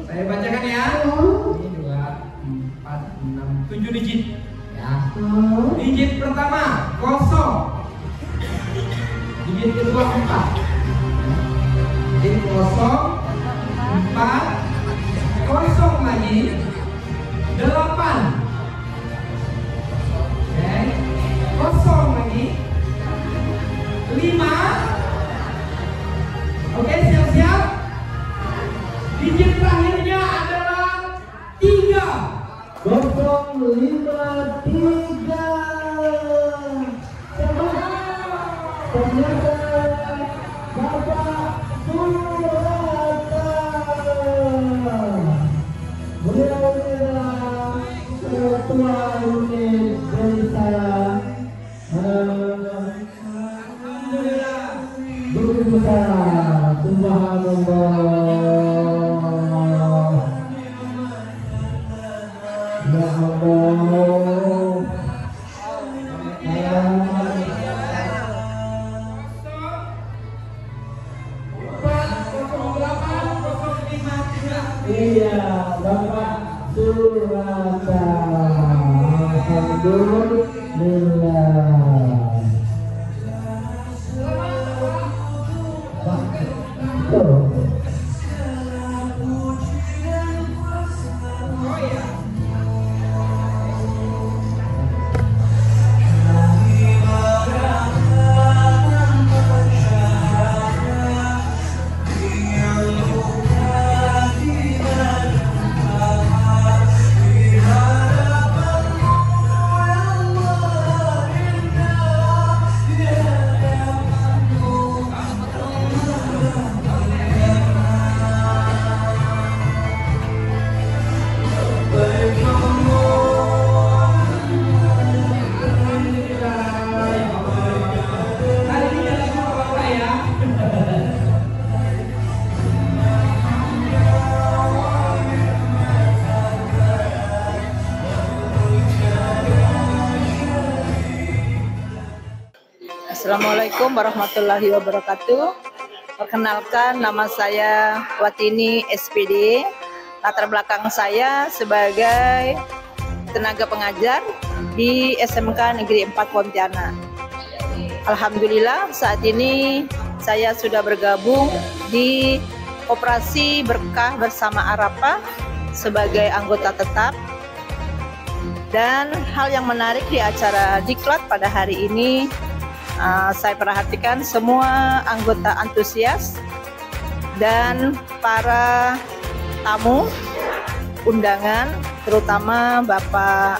Saya bacakan ya. Ini 2, 4, 6, 7 digit. Ya. Digit pertama 0. Digit kedua 4. Digit 0, 4, 0 lagi, 8. Oke. 0 lagi, 5. Oke, siap-siap. Digit terakhirnya adalah 3. 053. Ternyata Bapak Surata. Beliau adalah ketua unit dari saya. Alhamdulillah. Guru besar. Subhanallah. Ya Allah. Iya, Bapak Surata. Alhamdulillah. Assalamualaikum warahmatullahi wabarakatuh. Perkenalkan, nama saya Watini SPD. Latar belakang saya sebagai tenaga pengajar di SMK Negeri 4 Pontianak. Alhamdulillah saat ini saya sudah bergabung di Koperasi Berkah Bersama Arafah sebagai anggota tetap. Dan hal yang menarik di acara Diklat pada hari ini, saya perhatikan semua anggota antusias dan para tamu undangan, terutama Bapak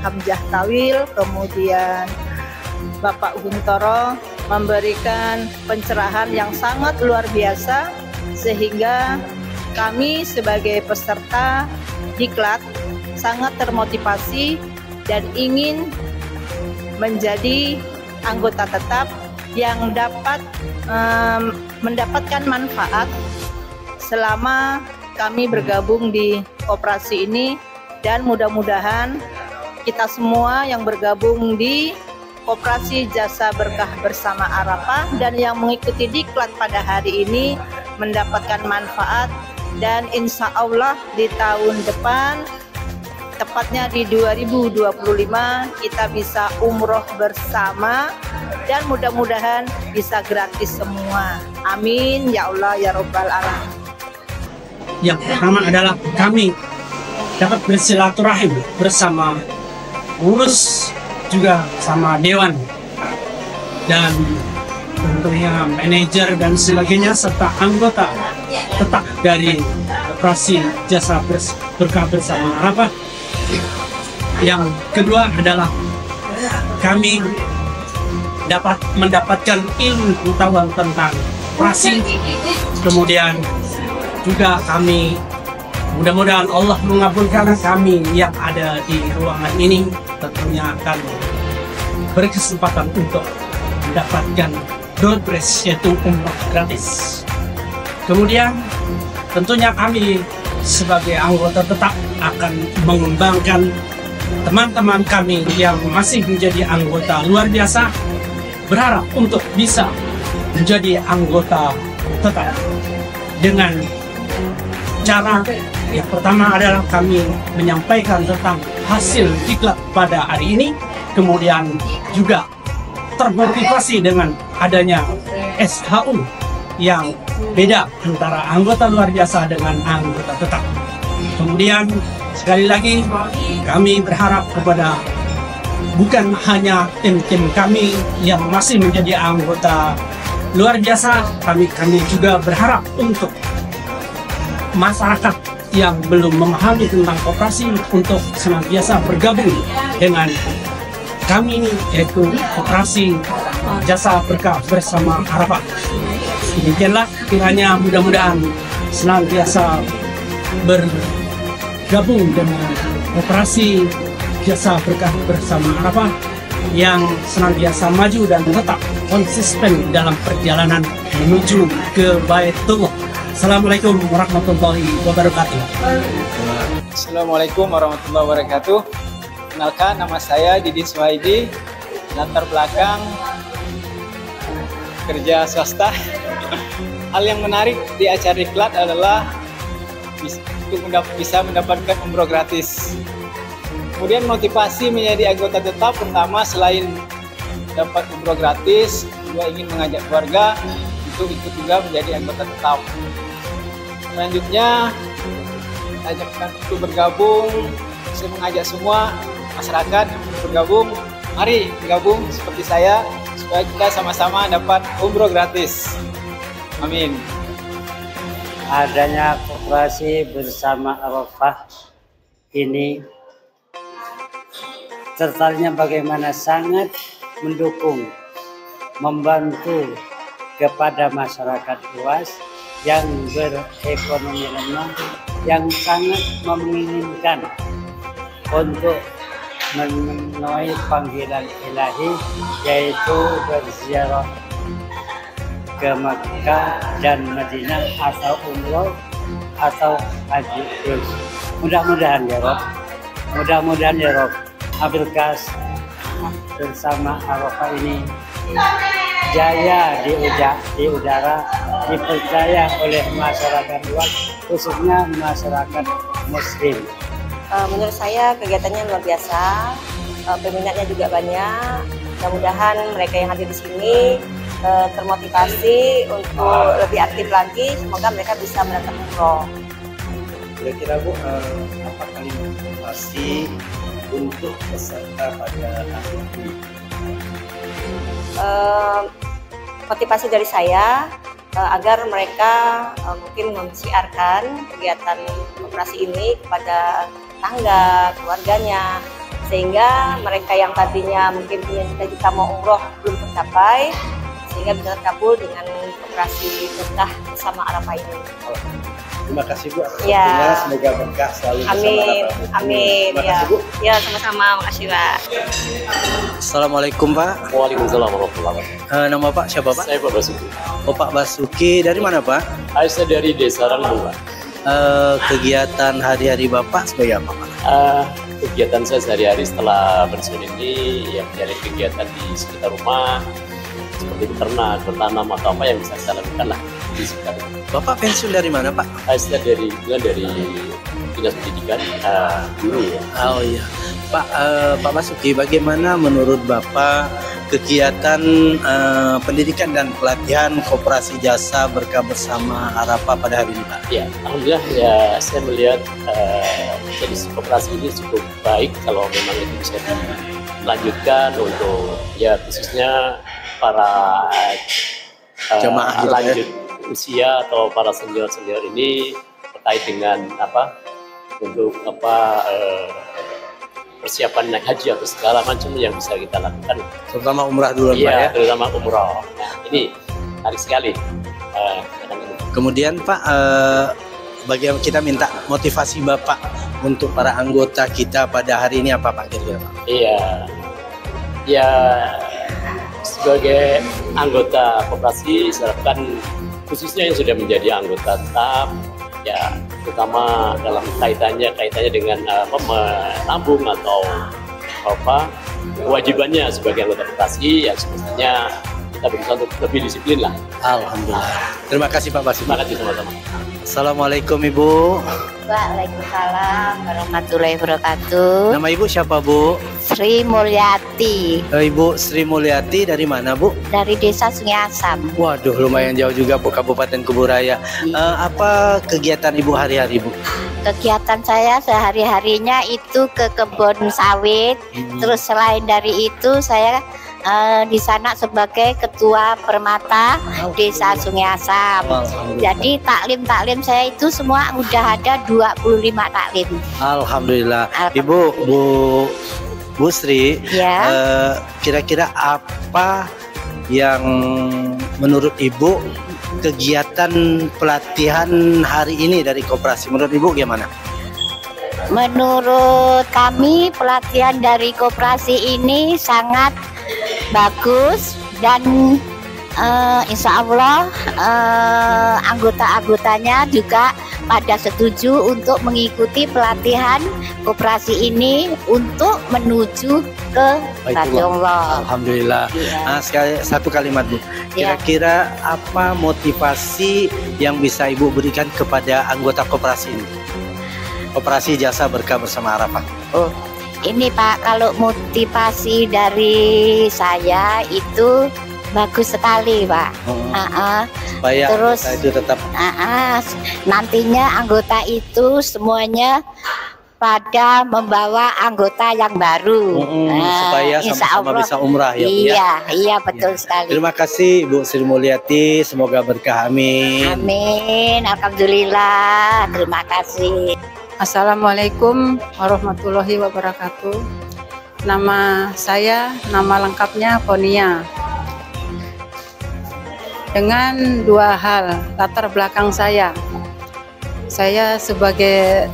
Hamzah Tawil, kemudian Bapak Guntoro memberikan pencerahan yang sangat luar biasa, sehingga kami sebagai peserta Diklat sangat termotivasi dan ingin menjadi anggota tetap yang dapat mendapatkan manfaat selama kami bergabung di koperasi ini. Dan mudah-mudahan kita semua yang bergabung di Koperasi Jasa Berkah Bersama Arafah dan yang mengikuti Diklat pada hari ini mendapatkan manfaat, dan insya Allah di tahun depan, tepatnya di 2025, kita bisa umroh bersama dan mudah-mudahan bisa gratis semua. Amin ya Allah ya Rabbal Alamin. Yang pertama adalah kami dapat bersilaturahim bersama pengurus, juga sama dewan, dan tentunya manajer dan sebagainya, serta anggota tetap dari Koperasi Jasa Berkah Bersama Arafah. Yang kedua adalah kami dapat mendapatkan ilmu pengetahuan tentang koperasi. Kemudian juga kami, mudah-mudahan Allah mengabulkan kami yang ada di ruangan ini, tentunya akan berkesempatan untuk mendapatkan door prize, yaitu umroh gratis. Kemudian tentunya kami sebagai anggota tetap akan mengembangkan teman-teman kami yang masih menjadi anggota luar biasa, berharap untuk bisa menjadi anggota tetap dengan cara yang pertama adalah kami menyampaikan tentang hasil diklat pada hari ini, kemudian juga termotivasi dengan adanya SHU yang beda antara anggota luar biasa dengan anggota tetap. Kemudian sekali lagi kami berharap kepada bukan hanya tim-tim kami yang masih menjadi anggota luar biasa, kami juga berharap untuk masyarakat yang belum memahami tentang koperasi untuk senantiasa bergabung dengan kami, yaitu Koperasi Jasa Berkah Bersama Arafah. Demikianlah kiranya, mudah-mudahan senantiasa bergabung dengan Koperasi Jasa Berkah Bersama Arafah yang senantiasa maju dan tetap konsisten dalam perjalanan menuju ke Baitullah. Assalamualaikum warahmatullahi wabarakatuh. Assalamualaikum warahmatullahi wabarakatuh. Kenalkan, nama saya Didin Suhaidi. Latar belakang kerja swasta. Hal yang menarik di acara Diklat adalah bisa mendapatkan umroh gratis. Kemudian motivasi menjadi anggota tetap, pertama selain dapat umroh gratis, juga ingin mengajak keluarga untuk ikut juga menjadi anggota tetap. Selanjutnya, ajakkan untuk bergabung. Saya mengajak semua masyarakat bergabung. Mari bergabung seperti saya, supaya kita sama-sama dapat umroh gratis. Amin. Adanya Koperasi Bersama Arafah ini sertanya bagaimana sangat mendukung, membantu kepada masyarakat luas yang berekonomi lemah, yang sangat menginginkan untuk memenuhi panggilan ilahi, yaitu berziarah ke Makkah dan Madinah atau umroh atau haji terus. Mudah-mudahan ya Rob, mudah-mudahan ya Rob, Abilkas Bersama Arafah ini jaya di udara, dipercaya oleh masyarakat luas, khususnya masyarakat muslim. Menurut saya kegiatannya luar biasa, peminatnya juga banyak. Mudah-mudahan mereka yang hadir di sini termotivasi untuk lebih aktif lagi. Semoga mereka bisa mendatang umroh. Kira-kira Bu, apa kalimat motivasi untuk peserta pada hari ini? Motivasi dari saya agar mereka mungkin mensiarkan kegiatan koperasi ini kepada tetangga, keluarganya, sehingga mereka yang tadinya mungkin punya cita-cita mau umroh belum tercapai, sehingga bisa terkabul dengan koperasi berkah bersama Arafah ini. Terima kasih Bu atas Ya. waktunya, semoga berkah selalu bersama Amin, Arafah. amin. Terima Ya, kasih Bu. ya sama-sama, makasih Pak. Assalamualaikum Pak. Waalaikumsalam warahmatullahi wabarakatuh. Nama Pak siapa Pak? Saya Pak Basuki. Oh Pak Basuki, dari mana Pak? Saya dari Desa Ranggung, Pak. Kegiatan hari-hari Bapak sebagai apa Pak? Kegiatan saya sehari-hari setelah pensiun ini ya mencari kegiatan di sekitar rumah seperti beternak, bertanam atau apa yang bisa saya lakukan lah di sekitar rumah. Bapak pensiun dari mana Pak? Saya dari Dinas Pendidikan, guru ya. Oh iya, Pak Basuki, bagaimana menurut Bapak kegiatan pendidikan dan pelatihan koperasi jasa berkah bersama Arafah pada hari ini Pak? Ya, alhamdulillah ya saya melihat jenis koperasi ini cukup baik kalau memang itu bisa dilanjutkan untuk ya khususnya para jemaah gitu lanjut usia atau para senior-senior ini terkait dengan untuk persiapan naik haji atau segala macam yang bisa kita lakukan. Terutama umrah dulu Pak ya? Iya, terutama umrah. Nah, ini menarik sekali. Kemudian Pak, bagaimana kita minta motivasi Bapak untuk para anggota kita pada hari ini apa Pak kira-kira Pak? Iya, ya sebagai anggota koperasi saya harapkan khususnya yang sudah menjadi anggota tetap ya terutama dalam kaitannya dengan menabung atau kewajibannya sebagai anggota koperasi ya semestinya kita berusaha untuk lebih disiplin lah. Alhamdulillah. Terima kasih Pak Basuki. Terima kasih sama-sama. Assalamualaikum Ibu. Waalaikumsalam warahmatullahi wabarakatuh. Nama Ibu siapa Bu? Sri Mulyati. Ibu Sri Mulyati dari mana Bu? Dari Desa Sungai Asam. Waduh, lumayan jauh juga Bu, Kabupaten Kuburaya. Apa kegiatan Ibu hari-hari Bu? Kegiatan saya sehari-harinya itu ke kebun sawit. Terus selain dari itu saya di sana sebagai ketua permata Desa Sungai Asam. Jadi taklim saya itu semua udah ada 25 taklim. Alhamdulillah. Bu Sri, ya. Kira-kira apa yang menurut Ibu kegiatan pelatihan hari ini dari koperasi? Menurut Ibu gimana? Menurut kami pelatihan dari koperasi ini sangat bagus dan insya Allah anggota-anggotanya juga pada setuju untuk mengikuti pelatihan koperasi ini untuk menuju ke Rasulullah. Alhamdulillah. Ya. Satu kalimat Bu. Kira-kira apa motivasi yang bisa Ibu berikan kepada anggota koperasi ini? Koperasi Jasa Berkah Bersama Arafah. Oh. Ini Pak, kalau motivasi dari saya itu bagus sekali Pak. Supaya terus itu tetap nantinya anggota itu semuanya pada membawa anggota yang baru. Supaya sama-sama bisa umrah ya. Iya betul sekali. Terima kasih Bu Sri Mulyati, semoga berkah, amin. Amin, alhamdulillah, terima kasih. Assalamualaikum warahmatullahi wabarakatuh. Nama lengkapnya Ponia. Dengan dua hal latar belakang saya sebagai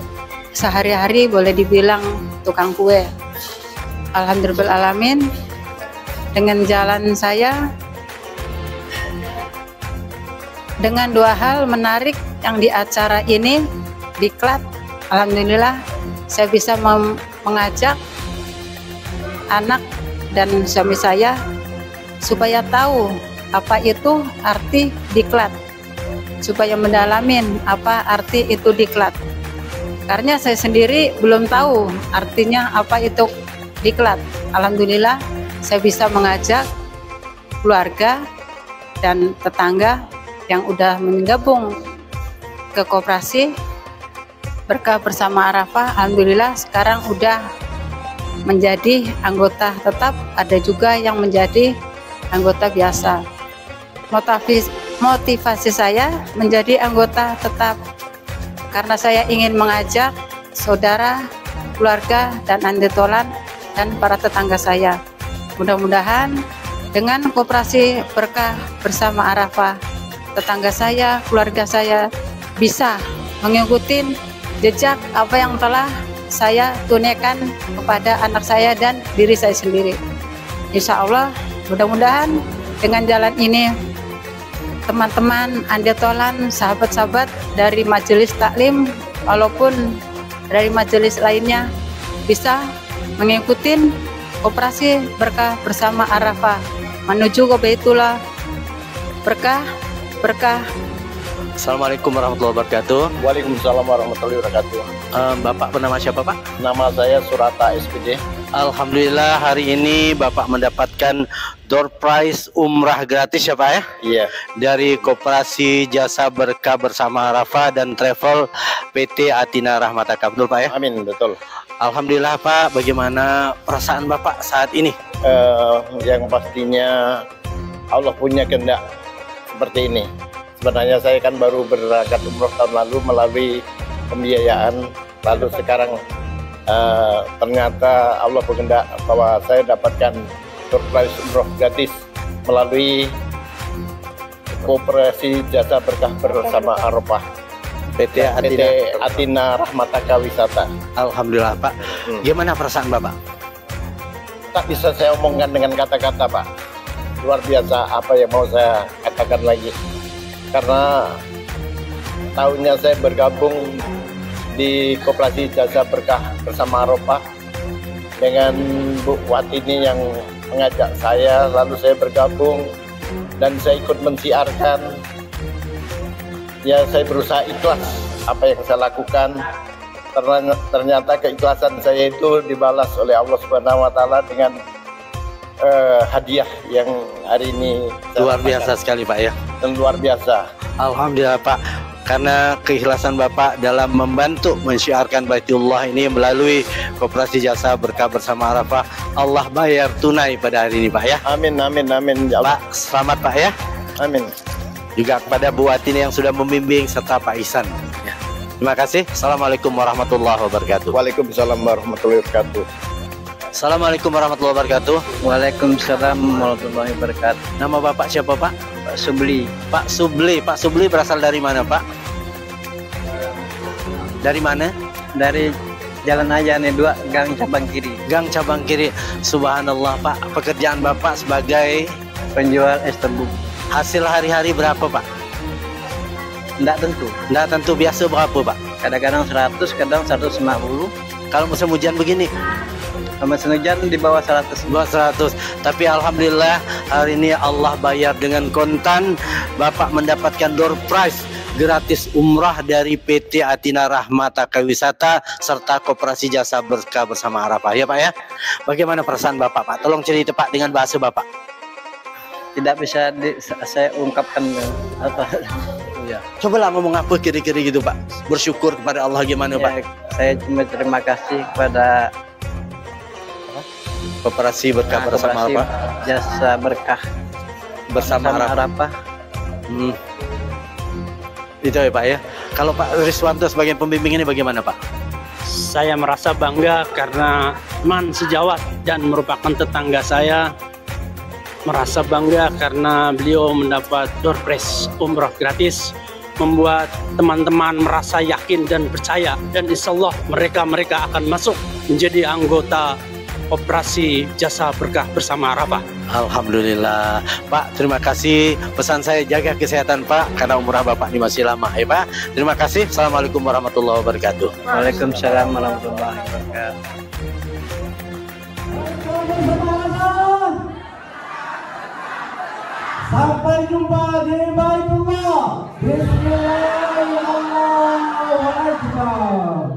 sehari-hari boleh dibilang tukang kue. Alhamdulillahirrahmanirrahim, dengan jalan saya dengan dua hal menarik yang di acara ini diklat. Alhamdulillah saya bisa mengajak anak dan suami saya supaya tahu apa itu arti diklat, supaya mendalamin apa arti itu diklat. Karena saya sendiri belum tahu artinya apa itu diklat. Alhamdulillah saya bisa mengajak keluarga dan tetangga yang udah menggabung ke koperasi Berkah Bersama Arafah. Alhamdulillah sekarang udah menjadi anggota tetap, ada juga yang menjadi anggota biasa. Motivasi saya menjadi anggota tetap karena saya ingin mengajak saudara, keluarga, dan andetolan dan para tetangga saya. Mudah-mudahan dengan koperasi Berkah Bersama Arafah, tetangga saya, keluarga saya bisa mengikuti jejak apa yang telah saya tunaikan kepada anak saya dan diri saya sendiri. Insya Allah, mudah-mudahan dengan jalan ini teman-teman andetolan, sahabat-sahabat dari majelis taklim walaupun dari majelis lainnya bisa mengikuti operasi Berkah Bersama Arafah menuju ke Baitullah Berkah. Assalamualaikum warahmatullahi wabarakatuh. Waalaikumsalam warahmatullahi wabarakatuh. Bapak bernama siapa Pak? Nama saya Surata SPD. Alhamdulillah hari ini Bapak mendapatkan door prize umrah gratis ya Pak ya? Iya. Dari Koperasi Jasa Berkah Bersama Arafah dan Travel PT Atina Rahmataka. Betul Pak ya? Amin, betul. Alhamdulillah Pak, bagaimana perasaan Bapak saat ini? Yang pastinya Allah punya kehendak seperti ini. Sebenarnya saya kan baru berangkat umroh tahun lalu melalui pembiayaan, lalu sekarang ternyata Allah berkehendak bahwa saya dapatkan surprise umroh gratis melalui Koperasi Jasa Berkah Bersama Arafah PT Atina Rahmataka Wisata. Alhamdulillah Pak. Gimana perasaan Bapak? Tak bisa saya omongkan dengan kata-kata Pak. Luar biasa, apa yang mau saya katakan lagi. Karena tahunnya saya bergabung di Koperasi Jasa Berkah Bersama Arafah dengan Bu Watini yang mengajak saya, lalu saya bergabung dan saya ikut mensiarkan. Ya, saya berusaha ikhlas apa yang saya lakukan. Ternyata keikhlasan saya itu dibalas oleh Allah Subhanahu wa taala dengan hadiah yang hari ini luar biasa sekali Pak ya. Dan luar biasa. Alhamdulillah Pak, karena keikhlasan Bapak dalam membantu mensyiarkan Baitullah ini melalui Koperasi Jasa Berkah Bersama Arafah, Allah bayar tunai pada hari ini Pak ya. Amin, amin, amin ya Allah. Pak, selamat Pak ya. Amin. Juga kepada Bu Watini yang sudah membimbing serta Pak Ihsan ya. Terima kasih. Assalamualaikum warahmatullahi wabarakatuh. Waalaikumsalam warahmatullahi wabarakatuh. Assalamualaikum warahmatullahi wabarakatuh. Waalaikumsalam warahmatullahi wabarakatuh. Nama Bapak siapa Pak? Pak Subli. Pak Subli. Pak Subli berasal dari mana Pak? Dari mana? Dari Jalan Ayane 2, Gang Cabang Kiri. Gang Cabang Kiri. Subhanallah Pak. Pekerjaan Bapak sebagai penjual es tebu. Hasil hari-hari berapa Pak? Tidak tentu. Tidak tentu, biasa berapa Pak? Kadang-kadang 100, kadang 150. Kalau musim hujan begini? Musim hujan di bawah 100. Bawah 100. Tapi alhamdulillah hari ini Allah bayar dengan kontan. Bapak mendapatkan door prize gratis umrah dari PT Atina Rahmataka Wisata serta Koperasi Jasa Berkah Bersama Arafah ya Pak ya. Bagaimana perasaan Bapak Pak? Tolong cerita Pak dengan bahasa Bapak. Tidak bisa saya ungkapkan apa. Ya. Cobalah ngomong apa kira-kira gitu Pak. Bersyukur kepada Allah gimana Pak? Saya cuma terima kasih kepada Koperasi Berkah Bersama Arafah. Jasa Berkah Bersama Arafah. Itu ya Pak ya. Kalau Pak Riswanto sebagai pembimbing ini bagaimana Pak? Saya merasa bangga karena teman sejawat dan merupakan tetangga saya. Merasa bangga karena beliau mendapat door prize umrah gratis, membuat teman-teman merasa yakin dan percaya, dan insya Allah mereka akan masuk menjadi anggota Koperasi Jasa Berkah Bersama Arafah. Alhamdulillah Pak, terima kasih. Pesan saya jaga kesehatan Pak, karena umrah Bapak ini masih lama ya Pak. Terima kasih. Assalamualaikum warahmatullahi wabarakatuh. Waalaikumsalam warahmatullahi wabarakatuh. Sampai jumpa di Baitullah. Bismillahirrahmanirrahim.